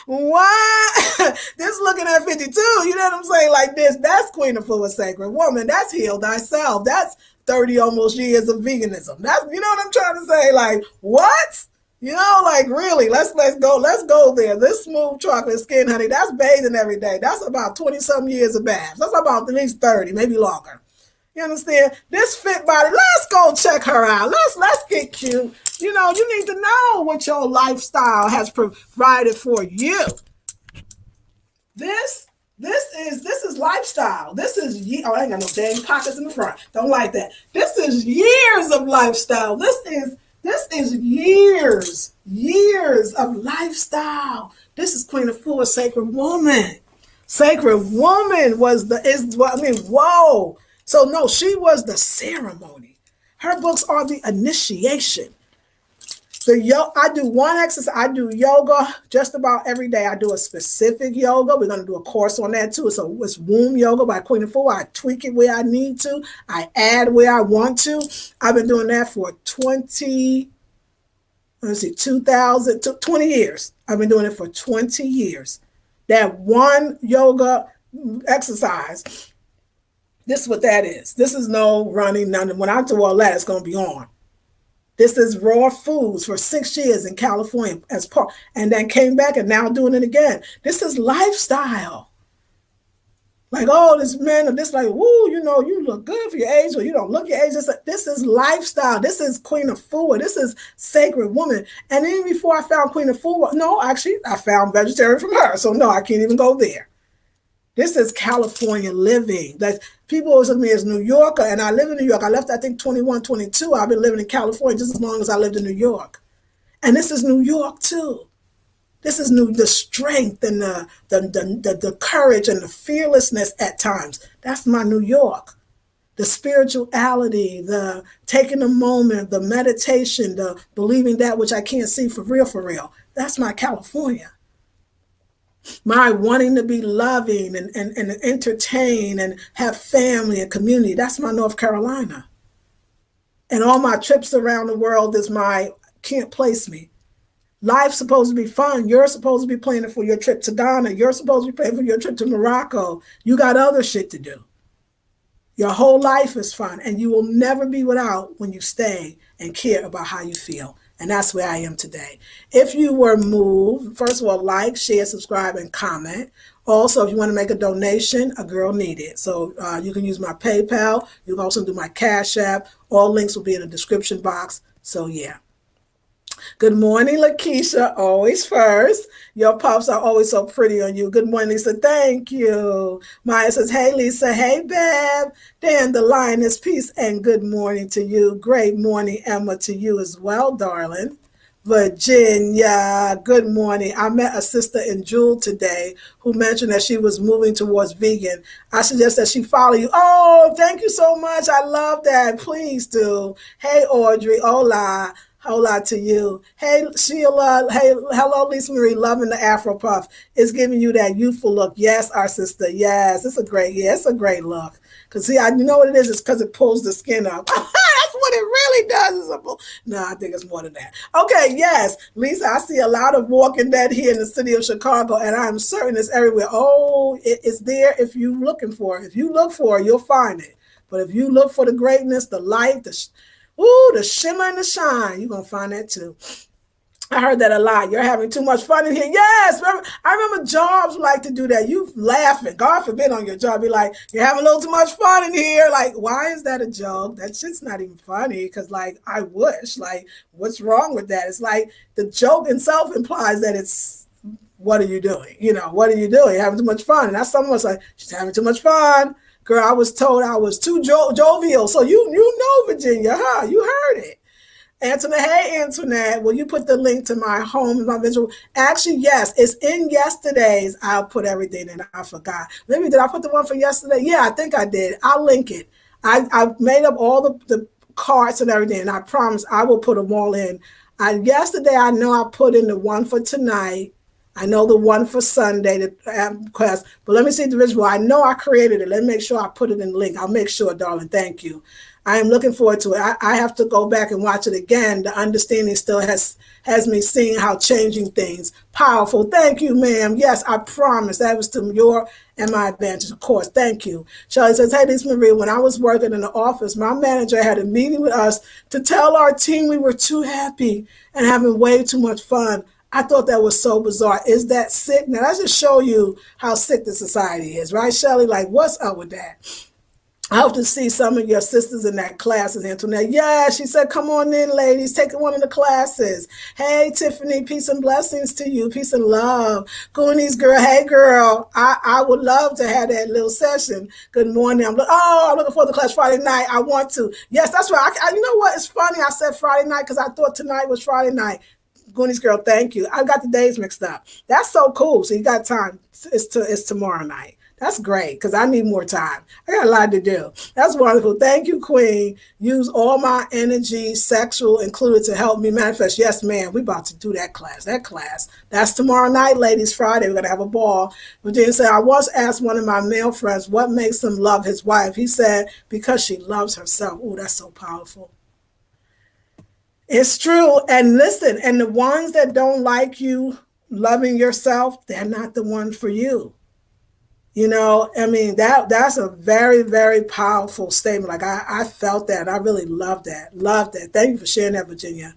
why, this looking at 52, you know what I'm saying? Like this, that's Queen of Fluid Sacred Woman. That's Heal Thyself. That's 30 almost years of veganism. That's, you know what I'm trying to say? Like, what? Like, really, let's go there. This smooth chocolate skin, honey, that's bathing every day. That's about 20 some years of baths. That's about at least 30, maybe longer. You understand? This fit body, let's go check her out. Let's get cute. You need to know what your lifestyle has provided for you. This is lifestyle. This is I ain't got no dang pockets in the front. Don't like that. This is years of lifestyle. This is years of lifestyle. This is Queen of Four, Sacred Woman. Sacred Woman whoa. So no, she was the ceremony. Her books are the initiation. I do one exercise. I do yoga just about every day. I do a specific yoga. We're going to do a course on that too. It's womb yoga by Queen of Four. I tweak it where I need to. I add where I want to. I've been doing that for 20 years. I've been doing it for 20 years. That one yoga exercise, this is what that is. This is no running, nothing. When I do all that, it's going to be on. This is raw foods for 6 years in California as part, and then came back and now doing it again. This is lifestyle. Like, oh, this man, this like, woo, you look good for your age, or you don't look your age. This is lifestyle. This is Queen of Food. This is Sacred Woman. And even before I found Queen of Food, no, actually, I found vegetarian from her. So no, I can't even go there. This is California living. That people always look at me as New Yorker, and I live in New York. I left, I think, 21, 22. I've been living in California just as long as I lived in New York. And this is New York, too. This is the strength and the courage and the fearlessness at times. That's my New York. The spirituality, the taking a moment, the meditation, the believing that which I can't see for real. That's my California. My wanting to be loving and entertain and have family and community. That's my North Carolina. And all my trips around the world is my can't place me. Life's supposed to be fun. You're supposed to be planning for your trip to Ghana. You're supposed to be planning for your trip to Morocco. You got other shit to do. Your whole life is fun, and you will never be without when you stay and care about how you feel. And that's where I am today. If you were moved, first of all, like, share, subscribe, and comment. Also, if you want to make a donation, a girl needed. So you can use my PayPal. You can also do my Cash App. All links will be in the description box. So yeah. Good morning, Lakeisha, always first. Your puffs are always so pretty on you. Good morning, Lisa. Thank you. Maya says, hey, Lisa. Hey, Bev. Dan, the lioness, peace and good morning to you. Great morning, Emma, to you as well, darling. Virginia, good morning. I met a sister in Jewel today who mentioned that she was moving towards vegan. I suggest that she follow you. Oh, thank you so much. I love that. Please do. Hey, Audrey. Hola. Hola to you. Hey, Sheila. Hey, hello, Lisa Marie. Loving the Afro Puff. It's giving you that youthful look. Yes, our sister. Yes, it's a great look. Because, see, you know what it is? It's because it pulls the skin up. That's what it really does. No, I think it's more than that. Okay, yes. Lisa, I see a lot of Walking Dead here in the city of Chicago, and I'm certain it's everywhere. Oh, it's there if you're looking for it. If you look for it, you'll find it. But if you look for the greatness, the light, the shimmer and the shine, you're going to find that too. I heard that a lot. You're having too much fun in here. Yes, I remember jobs like to do that. You laughing. God forbid on your job. Be like, you're having a little too much fun in here. Like, why is that a joke? That shit's not even funny. Because, like, I wish. Like, what's wrong with that? It's like the joke itself implies that it's, what are you doing? What are you doing? You're having too much fun. And that's someone's like, she's having too much fun. Girl, I was told I was too jovial. So you know, Virginia, huh? You heard it. Antoinette, hey Antoinette, will you put the link to my home and my visual? Actually, yes, it's in yesterday's. I'll put everything in. I forgot. Maybe did I put the one for yesterday? Yeah, I think I did. I'll link it. I made up all the cards and everything, and I promise I will put them all in. Yesterday, I know I put in the one for tonight. I know the one for Sunday, the class, but let me see the visual. I know I created it. Let me make sure I put it in the link. I'll make sure, darling. Thank you. I am looking forward to it. I have to go back and watch it again. The understanding still has me seeing how changing things. Powerful. Thank you, ma'am. Yes, I promise. That was to your and my advantage, of course. Thank you. Shelley says, hey, Lisa Marie, when I was working in the office, my manager had a meeting with us to tell our team we were too happy and having way too much fun. I thought that was so bizarre. Is that sick? Now, that just show you how sick the society is, right, Shelley? Like, what's up with that? I hope to see some of your sisters in that classes, Antoinette. Yeah, she said, come on in, ladies. Take one of the classes. Hey, Tiffany, peace and blessings to you. Peace and love. Goonies, girl. Hey, girl. I would love to have that little session. Good morning. I'm looking forward to class Friday night. I want to. Yes, that's right. You know what? It's funny. I said Friday night because I thought tonight was Friday night. Goonies, girl, thank you. I got the days mixed up. That's so cool. So you got time. It's tomorrow night. That's great because I need more time. I got a lot to do. That's wonderful. Thank you, Queen. Use all my energy, sexual included, to help me manifest. Yes, ma'am. We about to do that class. That's tomorrow night, ladies. Friday. We're going to have a ball. Virginia said, I once asked one of my male friends what makes him love his wife. He said, because she loves herself. Oh, that's so powerful. It's true. And listen, and the ones that don't like you loving yourself, they're not the ones for you. I mean, that's a very, very powerful statement. Like I felt that. I really love that. Love that. Thank you for sharing that, Virginia.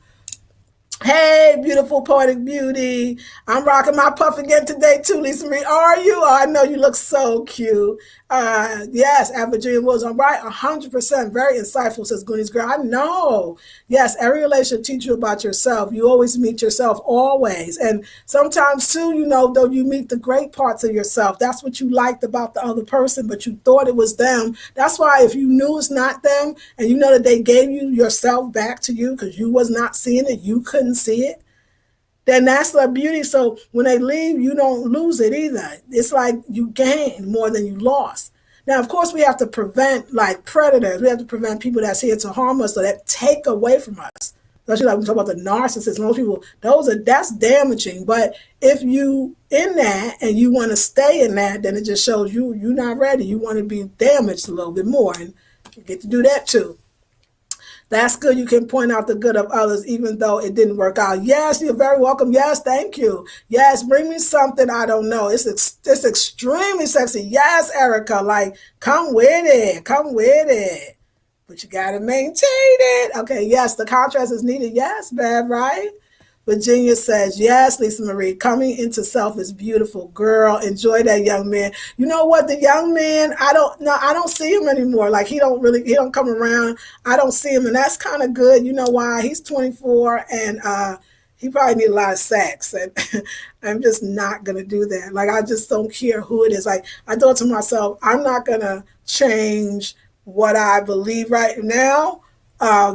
Hey, beautiful poetic beauty. I'm rocking my puff again today too, Lisa Marie. Are you? Oh, I know you look so cute. Yes, at Virginia Woods. I'm right, 100%. Very insightful, says Goonies Girl. I know. Yes, every relationship teaches you about yourself. You always meet yourself, always. And sometimes too, though you meet the great parts of yourself. That's what you liked about the other person, but you thought it was them. That's why if you knew it's not them, and you know that they gave you yourself back to you because you was not seeing it, you couldn't see it, then that's the beauty. So when they leave, you don't lose it either. It's like you gain more than you lost. Now, of course, we have to prevent like predators. We have to prevent people that's here to harm us or that take away from us. Especially like we talk about the narcissists. Most people, that's damaging. But if you in that and you want to stay in that, then it just shows you're not ready. You want to be damaged a little bit more, and you get to do that too. That's good. You can point out the good of others, even though it didn't work out. Yes, you're very welcome. Yes, thank you. Yes, bring me something I don't know. It's extremely sexy. Yes, Erica, like come with it. Come with it. But you gotta maintain it. Okay, yes, the contrast is needed. Yes, Bev, right? Virginia says, yes, Lisa Marie, coming into self is beautiful. Girl, enjoy that young man. You know what? The young man, I don't see him anymore. Like he don't come around. I don't see him. And that's kind of good. You know why? He's 24 and he probably need a lot of sex. And I'm just not going to do that. Like, I just don't care who it is. Like, I thought to myself, I'm not going to change what I believe right now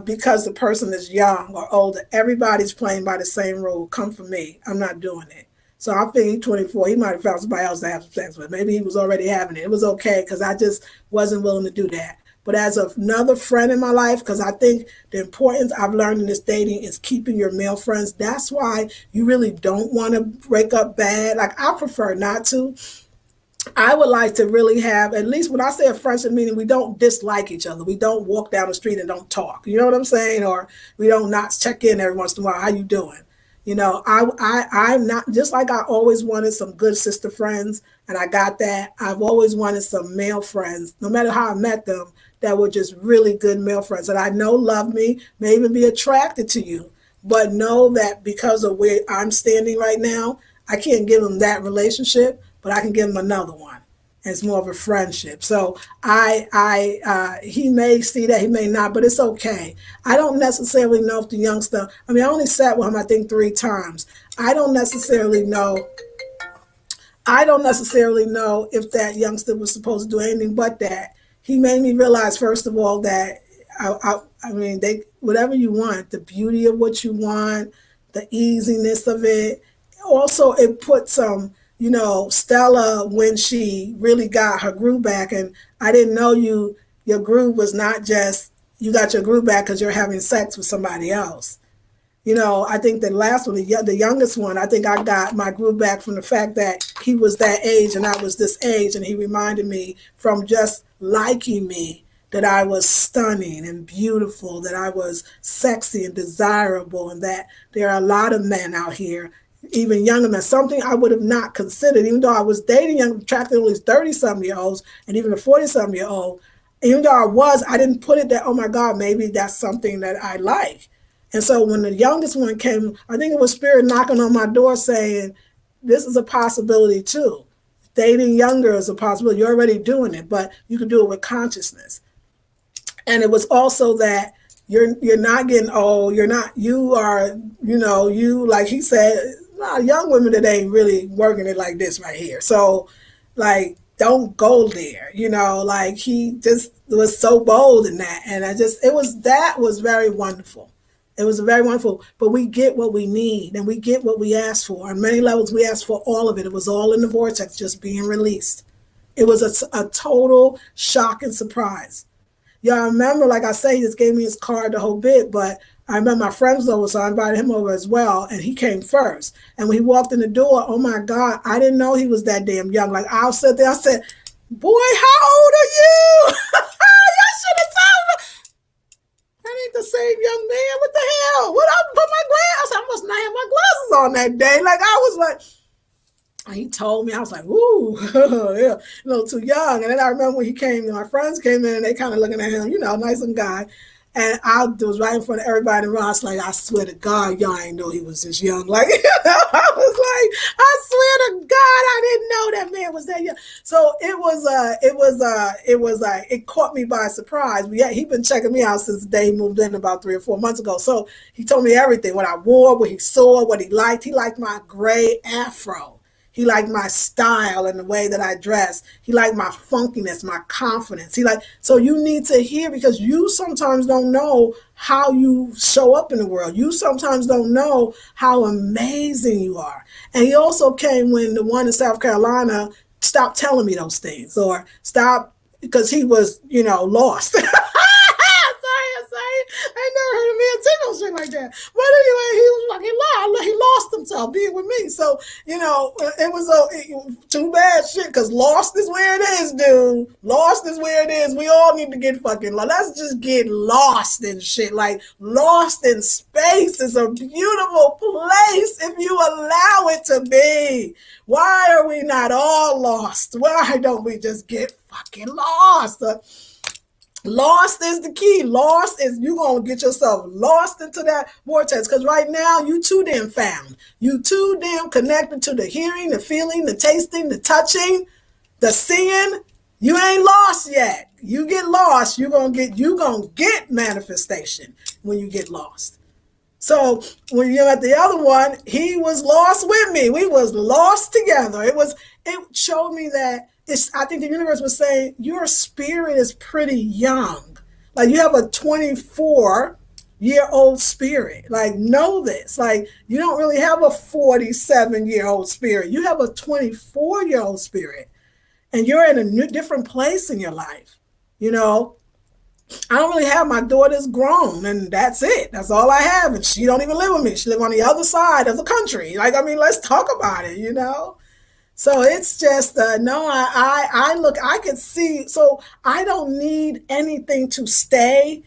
because the person is young or older. Everybody's playing by the same rule. Come for me. I'm not doing it. So I think he's 24. He might have found somebody else to have sex with. Maybe he was already having it. It was okay because I just wasn't willing to do that. But as another friend in my life, because I think the importance I've learned in this dating is keeping your male friends. That's why you really don't want to break up bad. Like, I prefer not to. I would like to really have, at least when I say a friendship, meaning we don't dislike each other. We don't walk down the street and don't talk. You know what I'm saying? Or we don't not check in every once in a while. How you doing? You know, I'm not, just like I always wanted some good sister friends, and I got that. I've always wanted some male friends, no matter how I met them, that were just really good male friends that I know love me, may even be attracted to you, but know that because of where I'm standing right now, I can't give them that relationship, but I can give them another one. It's more of a friendship. So he may see that, he may not, but it's okay. I don't necessarily know if the youngster. I mean, I only sat with him, I think, 3 times. I don't necessarily know. I don't necessarily know if that youngster was supposed to do anything but that. He made me realize, first of all, that I mean, whatever you want, the beauty of what you want, the easiness of it. Also, it put some, Stella, when she really got her groove back, and I didn't know your groove was not just, you got your groove back because you're having sex with somebody else. I think the last one, the youngest one, I think I got my groove back from the fact that he was that age and I was this age, and he reminded me from just liking me that I was stunning and beautiful, that I was sexy and desirable, and that there are a lot of men out here, even younger men, something I would have not considered, even though I was dating young, attracting all these 30-some-year-olds and even a 40-some-year-old. Even though I didn't put it that, oh my God, maybe that's something that I like. And so when the youngest one came, I think it was Spirit knocking on my door saying, this is a possibility too. Dating younger is a possibility. You're already doing it, but you can do it with consciousness. And it was also that you're not getting old. You are, you, like he said, a lot of young women that ain't really working it like this right here. So, like, don't go there, like he just was so bold in that. And that was very wonderful. It was very wonderful, but we get what we need and we get what we ask for. On many levels, we asked for all of it. It was all in the vortex, just being released. It was a total shock and surprise. Yeah, I remember, like I say, he just gave me his card the whole bit, but I remember my friend was over, so I invited him over as well, and he came first. And when he walked in the door, oh my God, I didn't know he was that damn young. Like, I sat there, I said, boy, how old are you? Y'all should have told me. That ain't the same young man. What the hell? What, I put my glasses? I must not have my glasses on that day. Like, I was like, he told me, I was like, ooh, yeah, a little too young. And then I remember when he came, my friends came in and they kind of looking at him, nice and guy. And I was right in front of everybody in the room. I was like, I swear to God, y'all ain't know he was this young. Like, I was like, I swear to God, I didn't know that man was that young. So it caught me by surprise. But yeah, he'd been checking me out since the day he moved in about 3 or 4 months ago. So he told me everything, what I wore, what he saw, what he liked. He liked my gray afro. He liked my style and the way that I dress. He liked my funkiness, my confidence. So you need to hear, because you sometimes don't know how you show up in the world. You sometimes don't know how amazing you are. And he also came when the one in South Carolina stopped telling me those things, or stopped because he was, lost. Sorry. I never heard a man say no shit like that. But anyway, he was like, he lost himself being with me. So, it was too bad shit, because lost is where it is, dude. Lost is where it is. We all need to get fucking lost. Let's just get lost in shit. Like, lost in space is a beautiful place if you allow it to be. Why are we not all lost? Why don't we just get fucking lost? Lost is the key. Lost is you gonna get yourself lost into that vortex. Because right now you too damn found. You too damn connected to the hearing, the feeling, the tasting, the touching, the seeing. You ain't lost yet. You get lost, you gonna get manifestation when you get lost. So when you're at the other one, he was lost with me. We was lost together. It showed me that I think the universe was saying your spirit is pretty young. Like, you have a 24-year-old spirit. Like, know this. Like, you don't really have a 47-year-old spirit. You have a 24-year-old spirit. And you're in a different place in your life. I don't really have, my daughter's grown, and that's it. That's all I have. And she don't even live with me. She live on the other side of the country. Like, let's talk about it, So it's just, no, I could see, so I don't need anything to stay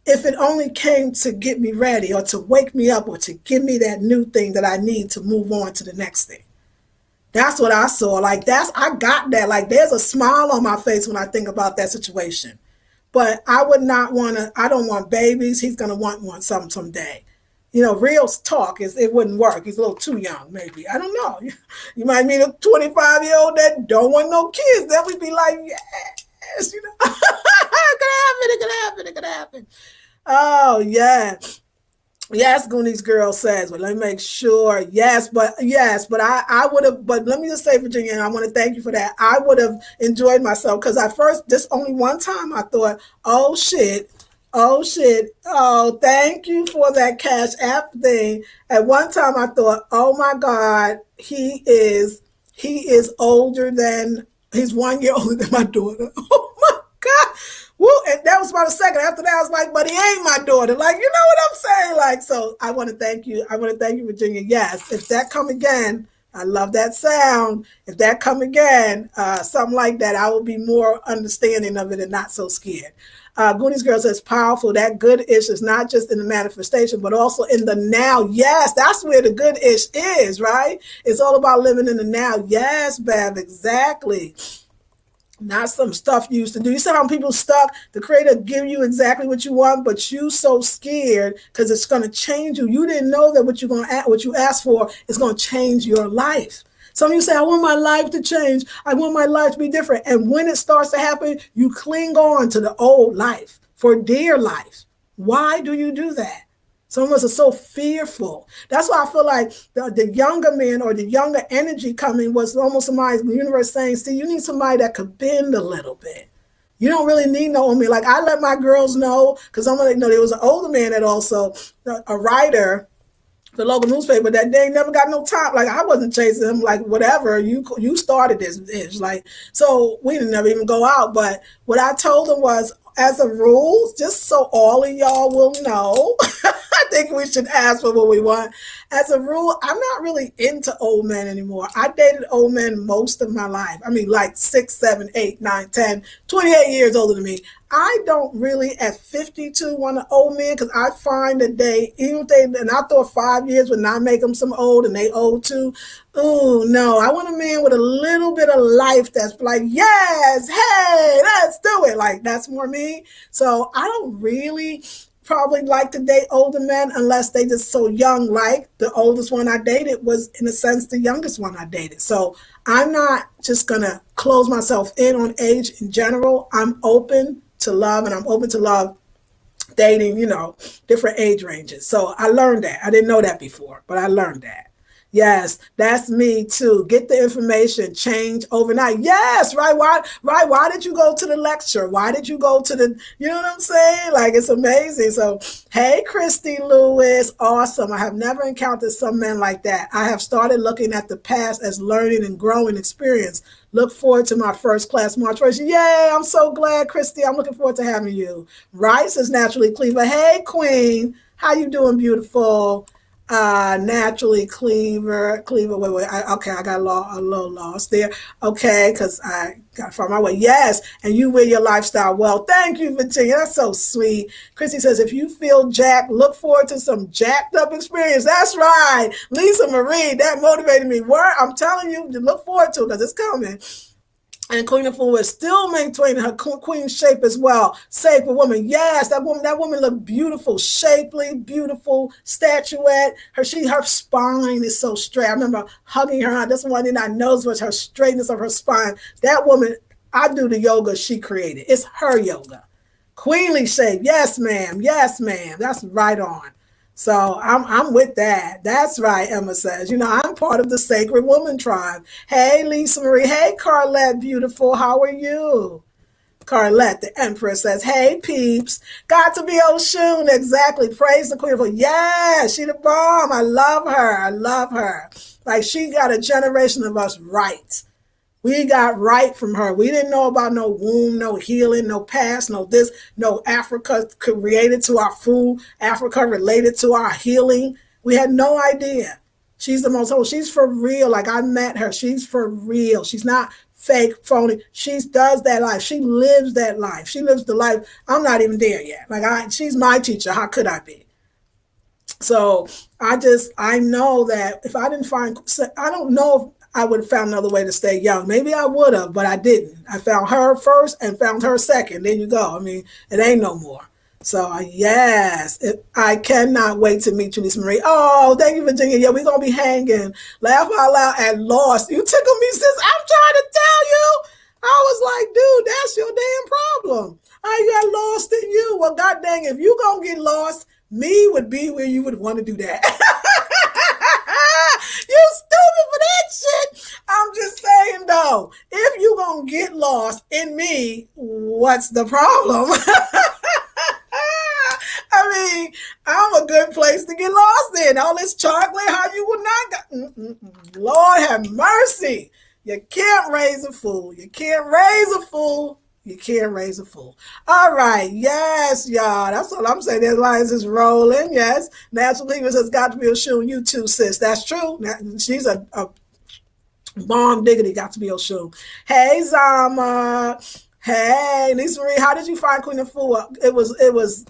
if it only came to get me ready or to wake me up or to give me that new thing that I need to move on to the next thing. That's what I saw. Like, I got that. Like, there's a smile on my face when I think about that situation. But I would not want to, I don't want babies. He's going to want one someday. Real talk it wouldn't work. He's a little too young, maybe. I don't know. You might meet a 25-year-old that don't want no kids. Then we'd be like, yes, it could happen. Oh, yeah. Yes, Goonies girl says, well, let me make sure. Yes, but I would have, but let me just say, Virginia, and I want to thank you for that. I would have enjoyed myself, because at first, this only one time I thought, oh shit, thank you for that Cash App thing. At one time I thought, oh my God, he is older than, he's 1 year older than my daughter. Oh my God. Woo, and that was about a second. After that, I was like, but he ain't my daughter. Like, you know what I'm saying? Like, so I want to thank you. Virginia. Yes, if that come again, I love that sound. If that come again, something like that, I will be more understanding of it and not so scared. Goonies Girl says, powerful. That good ish is not just in the manifestation, but also in the now. Yes, that's where the good ish is, right? It's all about living in the now. Yes, Bev, exactly. Not some stuff you used to do. You see how people stuck? The creator give you exactly what you want, but you so scared because it's going to change you. You didn't know that what you asked for is going to change your life. Some of you say, I want my life to change. I want my life to be different. And when it starts to happen, you cling on to the old life for dear life. Why do you do that? Some of us are so fearful. That's why I feel like the younger man or the younger energy coming was almost somebody, the universe saying, see, you need somebody that could bend a little bit. You don't really need no old man. Like, I let my girls know, because I'm like, no, there was an older man that also, a writer, the local newspaper, that they never got no time. Like, I wasn't chasing him, like, whatever, you started this bitch. Like, so we didn't never even go out. But what I told him was, as a rule, just so all of y'all will know, I think we should ask for what we want. As a rule, I'm not really into old men anymore. I dated old men most of my life. I mean, like 6, 7, 8, 9, 10, 28 years older than me. I don't really at 52 want an old man, because I find that even if they, and I thought 5 years would not make them some old, and they old too. Oh no, I want a man with a little bit of life that's like, yes, hey, let's do it. Like, that's more me. So I don't really probably like to date older men unless they just so young. Like, the oldest one I dated was, in a sense, the youngest one I dated. So I'm not just gonna close myself in on age in general. I'm open to love, and I'm open to love dating, different age ranges. So I learned that. I didn't know that before, but I learned that. Yes, that's me too. Get the information, change overnight. Yes, right. Why did you go to the lecture? Why did you go to the, you know what I'm saying? Like, it's amazing. So, hey, Christy Lewis, awesome. I have never encountered some men like that. I have started looking at the past as learning and growing experience. Look forward to my first class March 1st. Yay, I'm so glad, Christy. I'm looking forward to having you. Rice is naturally Cleaver. Hey, Queen. How you doing, beautiful? Naturally, Cleaver. Wait. Okay, I got a little lost there. Okay, because I got to find my way. Yes, and you wear your lifestyle well. Thank you, Virginia. That's so sweet. Chrissy says, if you feel jacked, look forward to some jacked up experience. That's right. Lisa Marie, that motivated me. I'm telling you, to look forward to it because it's coming. And Queen of Fool is still maintaining her queen shape as well. Sacred woman, yes, that woman looked beautiful, shapely, beautiful, statuette. Her spine is so straight. I remember hugging her. That's one thing I noticed was her straightness of her spine. That woman, I do the yoga she created. It's her yoga. Queenly shape, yes, ma'am, yes, ma'am. That's right on. So I'm with that. That's right, Emma says. I'm part of the Sacred Woman tribe. Hey, Lisa Marie. Hey, Carlette, beautiful. How are you? Carlette, the Empress, says, hey, peeps. Got to be Oshun. Exactly. Praise the Queen. Yeah, she the bomb. I love her. I love her. Like, she got a generation of us right. We got right from her. We didn't know about no womb, no healing, no past, no this, no Africa created to our food, Africa related to our healing. We had no idea. She's the most whole. She's for real. Like, I met her. She's for real. She's not fake, phony. She does that life. She lives that life. She lives the life. I'm not even there yet. She's my teacher. How could I be? So I know that if I didn't find, I don't know if I would have found another way to stay young. Maybe I would have, but I didn't. I found her first and found her second. There you go. I mean, it ain't no more. So yes, I cannot wait to meet you, Lisa Marie. Oh, thank you, Virginia. Yeah, we're going to be hanging. Laugh out loud at Lost. You tickle me, sis. I'm trying to tell you. I was like, dude, that's your damn problem. I got lost in you. Well, god dang, if you going to get lost, me would be where you would want to do that. You stupid for that shit. I'm just saying, though, if you going to get lost in me, what's the problem? I mean, I'm a good place to get lost in. All this chocolate, how you would not Lord have mercy. You can't raise a fool. You can't raise a fool. You can't raise a fool. All right. Yes, y'all. That's all I'm saying. Their lines is rolling. Yes. Natural Leaver says, got to be Oshun. You too, sis. That's true. She's a bomb diggity. Got to be Oshun. Hey, Zama. Hey, Lisa Marie. How did you find Queen of Fool? It was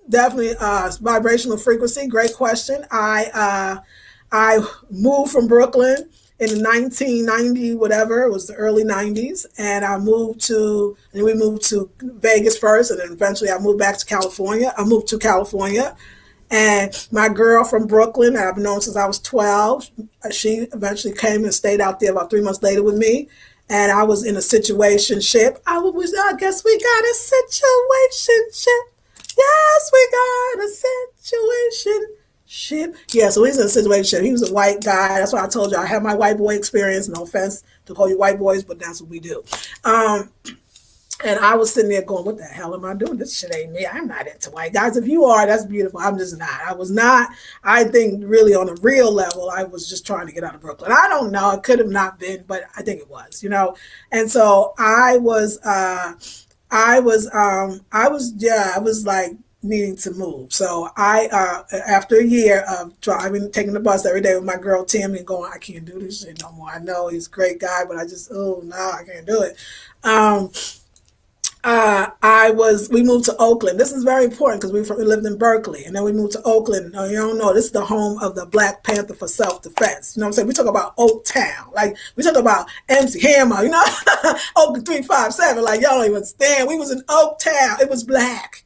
definitely vibrational frequency. Great question. I moved from Brooklyn in 1990, whatever, it was the early 90s. And we moved to Vegas first. And then eventually I moved back to California. I moved to California. And my girl from Brooklyn, I've known since I was 12, she eventually came and stayed out there about 3 months later with me. And I was in a situationship. I guess we got a situationship. Yes, we got a situation. Shit. Yeah, so he's in a situation. He was a white guy. That's why I told you I have my white boy experience. No offense to call you white boys, but that's what we do. And I was sitting there going, what the hell am I doing? This shit ain't me. I'm not into white guys. If you are, that's beautiful. I'm just not. I was not. I think really on a real level, I was just trying to get out of Brooklyn. I don't know. It could have not been, but I think it was, And so I was like, needing to move. So I, after a year of taking the bus every day with my girl Tammy and going, I can't do this shit no more. I know he's a great guy, but I just, I can't do it. We moved to Oakland. This is very important because we lived in Berkeley, and then we moved to Oakland. You don't know, this is the home of the Black Panther for self-defense. You know what I'm saying? We talk about Oak Town. Like, we talk about MC Hammer, Oakland 357. Like, y'all don't even understand. We was in Oak Town. It was black.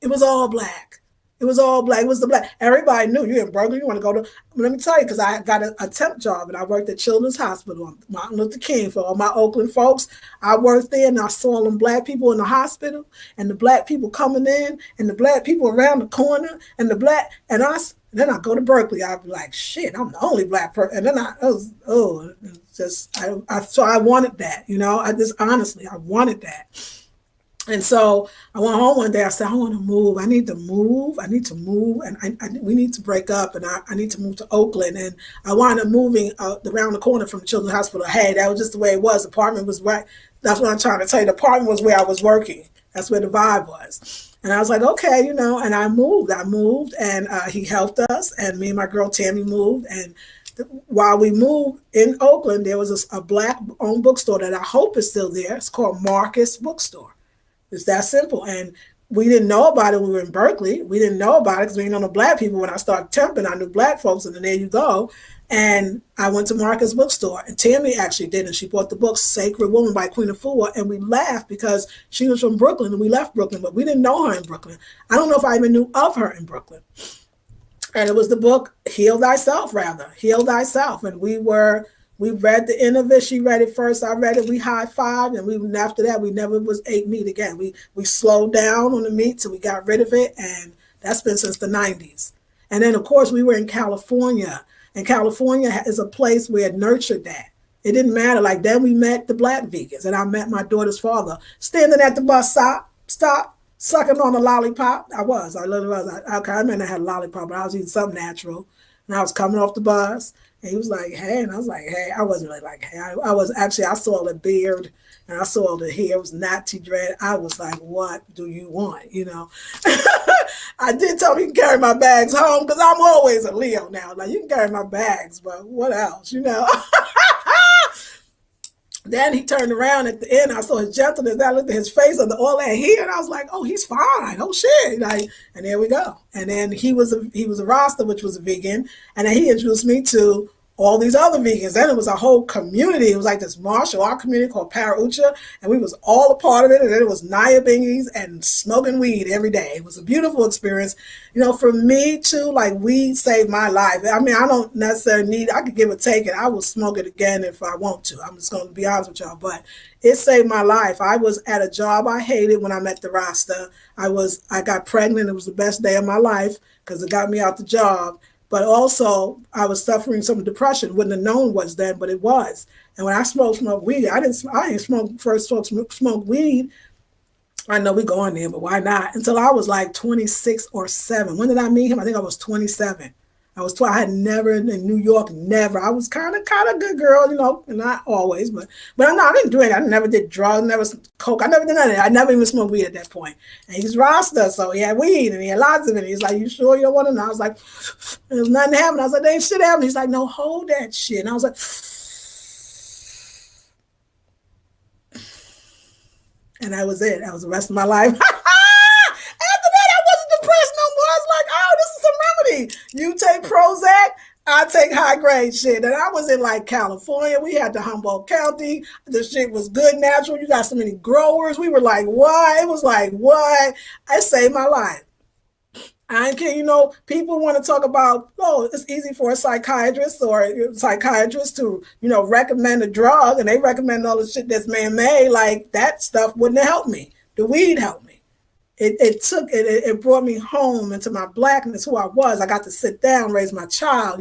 It was all black. It was all black. It was the black. Everybody knew you in Berkeley. You want to go to. Let me tell you, because I got a temp job and I worked at Children's Hospital on Martin Luther King for all my Oakland folks. I worked there and I saw them black people in the hospital and the black people coming in and the black people around the corner and the black and us. And then I go to Berkeley. I'd be like, shit, I'm the only black person. And then so I wanted that. I wanted that. And so I went home one day. I said, I want to move. I need to move. And we need to break up. And I need to move to Oakland. And I wound up moving around the corner from the Children's Hospital. Hey, that was just the way it was. The apartment was right. That's what I'm trying to tell you. The apartment was where I was working. That's where the vibe was. And I was like, okay, and I moved. And he helped us, and me and my girl Tammy moved. And while we moved in Oakland, there was a black owned bookstore that I hope is still there. It's called Marcus Bookstore. It's that simple. And we didn't know about it when we were in Berkeley. We didn't know about it because we didn't know no black people. When I started temping, I knew black folks, and then there you go. And I went to Marcus Bookstore, and Tammy actually did, and she bought the book Sacred Woman by Queen Afua, and we laughed because she was from Brooklyn, and we left Brooklyn, but we didn't know her in Brooklyn. I don't know if I even knew of her in Brooklyn. And it was the book Heal Thyself, rather. Heal Thyself. And we read the end of it. She read it first. I read it. We high fived, and after that we never was ate meat again. We slowed down on the meat, so we got rid of it, and that's been since the 90s. And then of course we were in California, and California is a place where it nurtured that. It didn't matter. Like then we met the black vegans, and I met my daughter's father standing at the bus stop, sucking on a lollipop. I literally was. I mean, I had a lollipop, but I was eating something natural. And I was coming off the bus, and he was like, hey. And I was like, hey. I wasn't really like, hey. I was actually, I saw the beard, and I saw the hair. It was not too dread. I was like, what do you want? I did tell him he can carry my bags home because I'm always a Leo now. Like, you can carry my bags, but what else? Then he turned around at the end. I saw his gentleness. I looked at his face and all that hair, and I was like, "Oh, he's fine. Oh shit!" And there we go. And then he was a Rasta, which was a vegan, and then he introduced me to all these other vegans. Then it was a whole community. It was like this martial art community called Paraucha, and we was all a part of it. And then it was Naya bingies and smoking weed every day. It was a beautiful experience. For me too, like weed saved my life. I mean, I don't necessarily need, I could give it, take it. I will smoke it again if I want to. I'm just going to be honest with y'all, but it saved my life. I was at a job I hated when I met the Rasta. I got pregnant. It was the best day of my life because it got me out the job. But also, I was suffering some depression. Wouldn't have known was then, but it was. And when I smoked weed, I didn't smoke weed. I know we go on there, but why not? Until I was like 26 or 7. When did I meet him? I think I was 27. I had never in New York, never. I was kind of good girl, not always, but no, I didn't do it. I never did drugs, never coke. I never did none of that. I never even smoked weed at that point. And he's Rasta, so he had weed and he had lots of it. He's like, you sure you don't want to know? I was like, there's nothing happening. I was like, there ain't shit happening. He's like, no, hold that shit. And I was like, and that was it. That was the rest of my life. After that, I wasn't depressed no more. I was like, oh, this is a remedy. You take Prozac, I take high grade shit. And I was in like California. We had the Humboldt County. The shit was good, natural. You got so many growers. We were like, what? It was like, what? It saved my life. I ain't kidding. People want to talk about, it's easy for a psychiatrist or psychiatrist to, recommend a drug, and they recommend all the shit that's man-made. Like, that stuff wouldn't have helped me. The weed helped me. It brought me home into my blackness, who I was. I got to sit down, raise my child.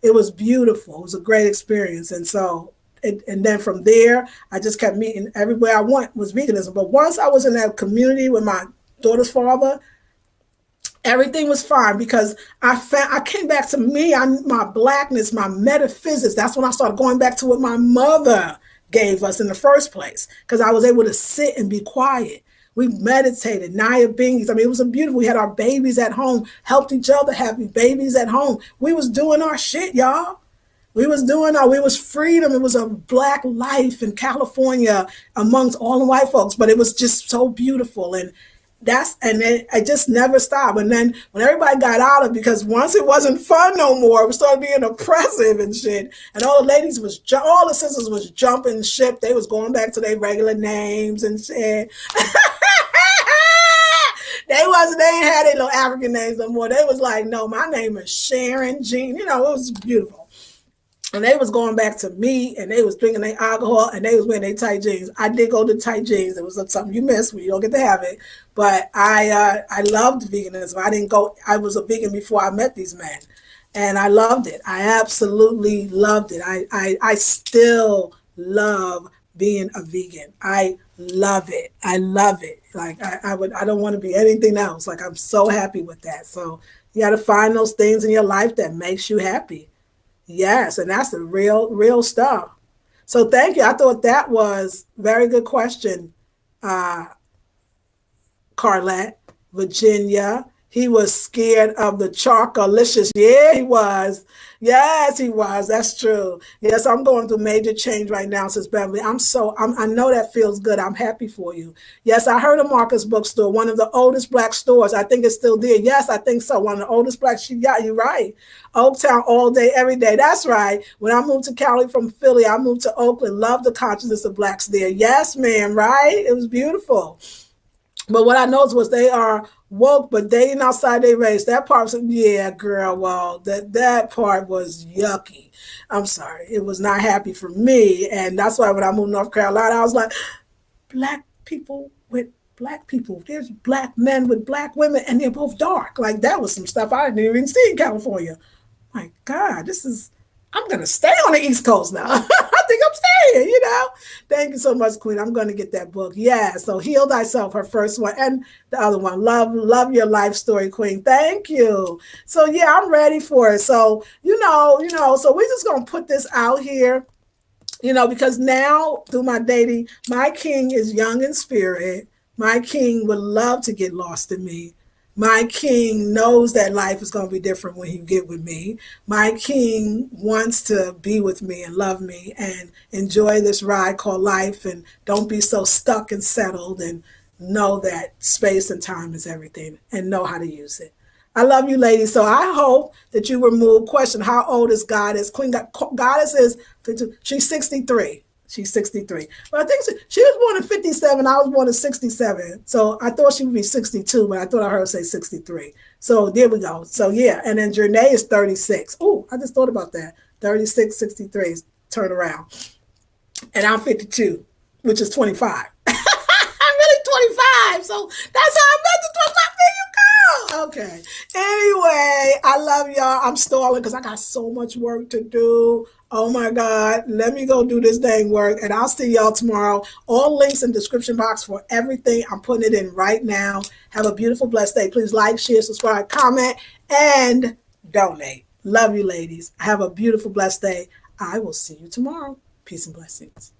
It was beautiful. It was a great experience. And so, and then from there, I just kept meeting everywhere I went was veganism. But once I was in that community with my daughter's father, everything was fine because I came back to me, my blackness, my metaphysics. That's when I started going back to what my mother gave us in the first place, because I was able to sit and be quiet. We meditated, Naya Bingies. I mean, it was beautiful. We had our babies at home, helped each other have babies at home. We was doing our shit, y'all. We was freedom. It was a black life in California amongst all the white folks, but it was just so beautiful. And then I just never stopped. And then when everybody got out of it, because once it wasn't fun no more, it started being oppressive and shit. And all the sisters was jumping ship. They was going back to their regular names and shit. They ain't had their little African names no more. They was like, no, my name is Sharon Jean. It was beautiful. And they was going back to me, and they was drinking their alcohol, and they was wearing their tight jeans. I did go to tight jeans. It was something you miss when you don't get to have it. But I loved veganism. I was a vegan before I met these men. And I loved it. I absolutely loved it. I still love being a vegan. I love it. I love it. Like I don't want to be anything else. Like, I'm so happy with that. So you got to find those things in your life that makes you happy. Yes, and that's the real stuff. So thank you. I thought that was a very good question, Carlette. Virginia. He was scared of the chocolicious. Yeah, he was. Yes, he was. That's true. Yes, I'm going through major change right now since Beverly. I know that feels good. I'm happy for you. Yes, I heard of Marcus Bookstore, one of the oldest black stores. I think it's still there. Yes, I think so. One of the oldest black. Yeah, you're right. Oaktown all day, every day. That's right. When I moved to Cali from Philly, I moved to Oakland. Love the consciousness of blacks there. Yes, ma'am. Right. It was beautiful. But what I noticed was they are woke, but they ain't outside their race. That part was, yeah, girl. Well, that part was yucky. I'm sorry, it was not happy for me, and that's why when I moved to North Carolina, I was like, black people with black people. There's black men with black women, and they're both dark. Like that was some stuff I didn't even see in California. My God, this is. I'm gonna stay on the East Coast now. I think I'm staying. Thank you so much, Queen. I'm gonna get that book. Yeah. So Heal Thyself, her first one, and the other one, Love Your Life Story, Queen. Thank you. So yeah, I'm ready for it. So so we're just gonna put this out here. Because now through my dating, my king is young in spirit. My king would love to get lost in me. My king knows that life is going to be different when he get with me. My king wants to be with me and love me and enjoy this ride called life and don't be so stuck and settled and know that space and time is everything and know how to use it. I love you, ladies. So I hope that you remove question. How old is Goddess? Goddess is 52. She's 63. She's 63. But I think she was born in 57. I was born in 67. So I thought she would be 62, but I thought I heard her say 63. So there we go. So yeah. And then Janae is 36. Oh, I just thought about that. 36, 63. Turn around. And I'm 52, which is 25. I'm really 25. So that's how I met the 25. There you go. Okay. Anyway, I love y'all. I'm stalling because I got so much work to do. Oh my God. Let me go do this dang work. And I'll see y'all tomorrow. All links in the description box for everything. I'm putting it in right now. Have a beautiful, blessed day. Please like, share, subscribe, comment, and donate. Love you, ladies. Have a beautiful, blessed day. I will see you tomorrow. Peace and blessings.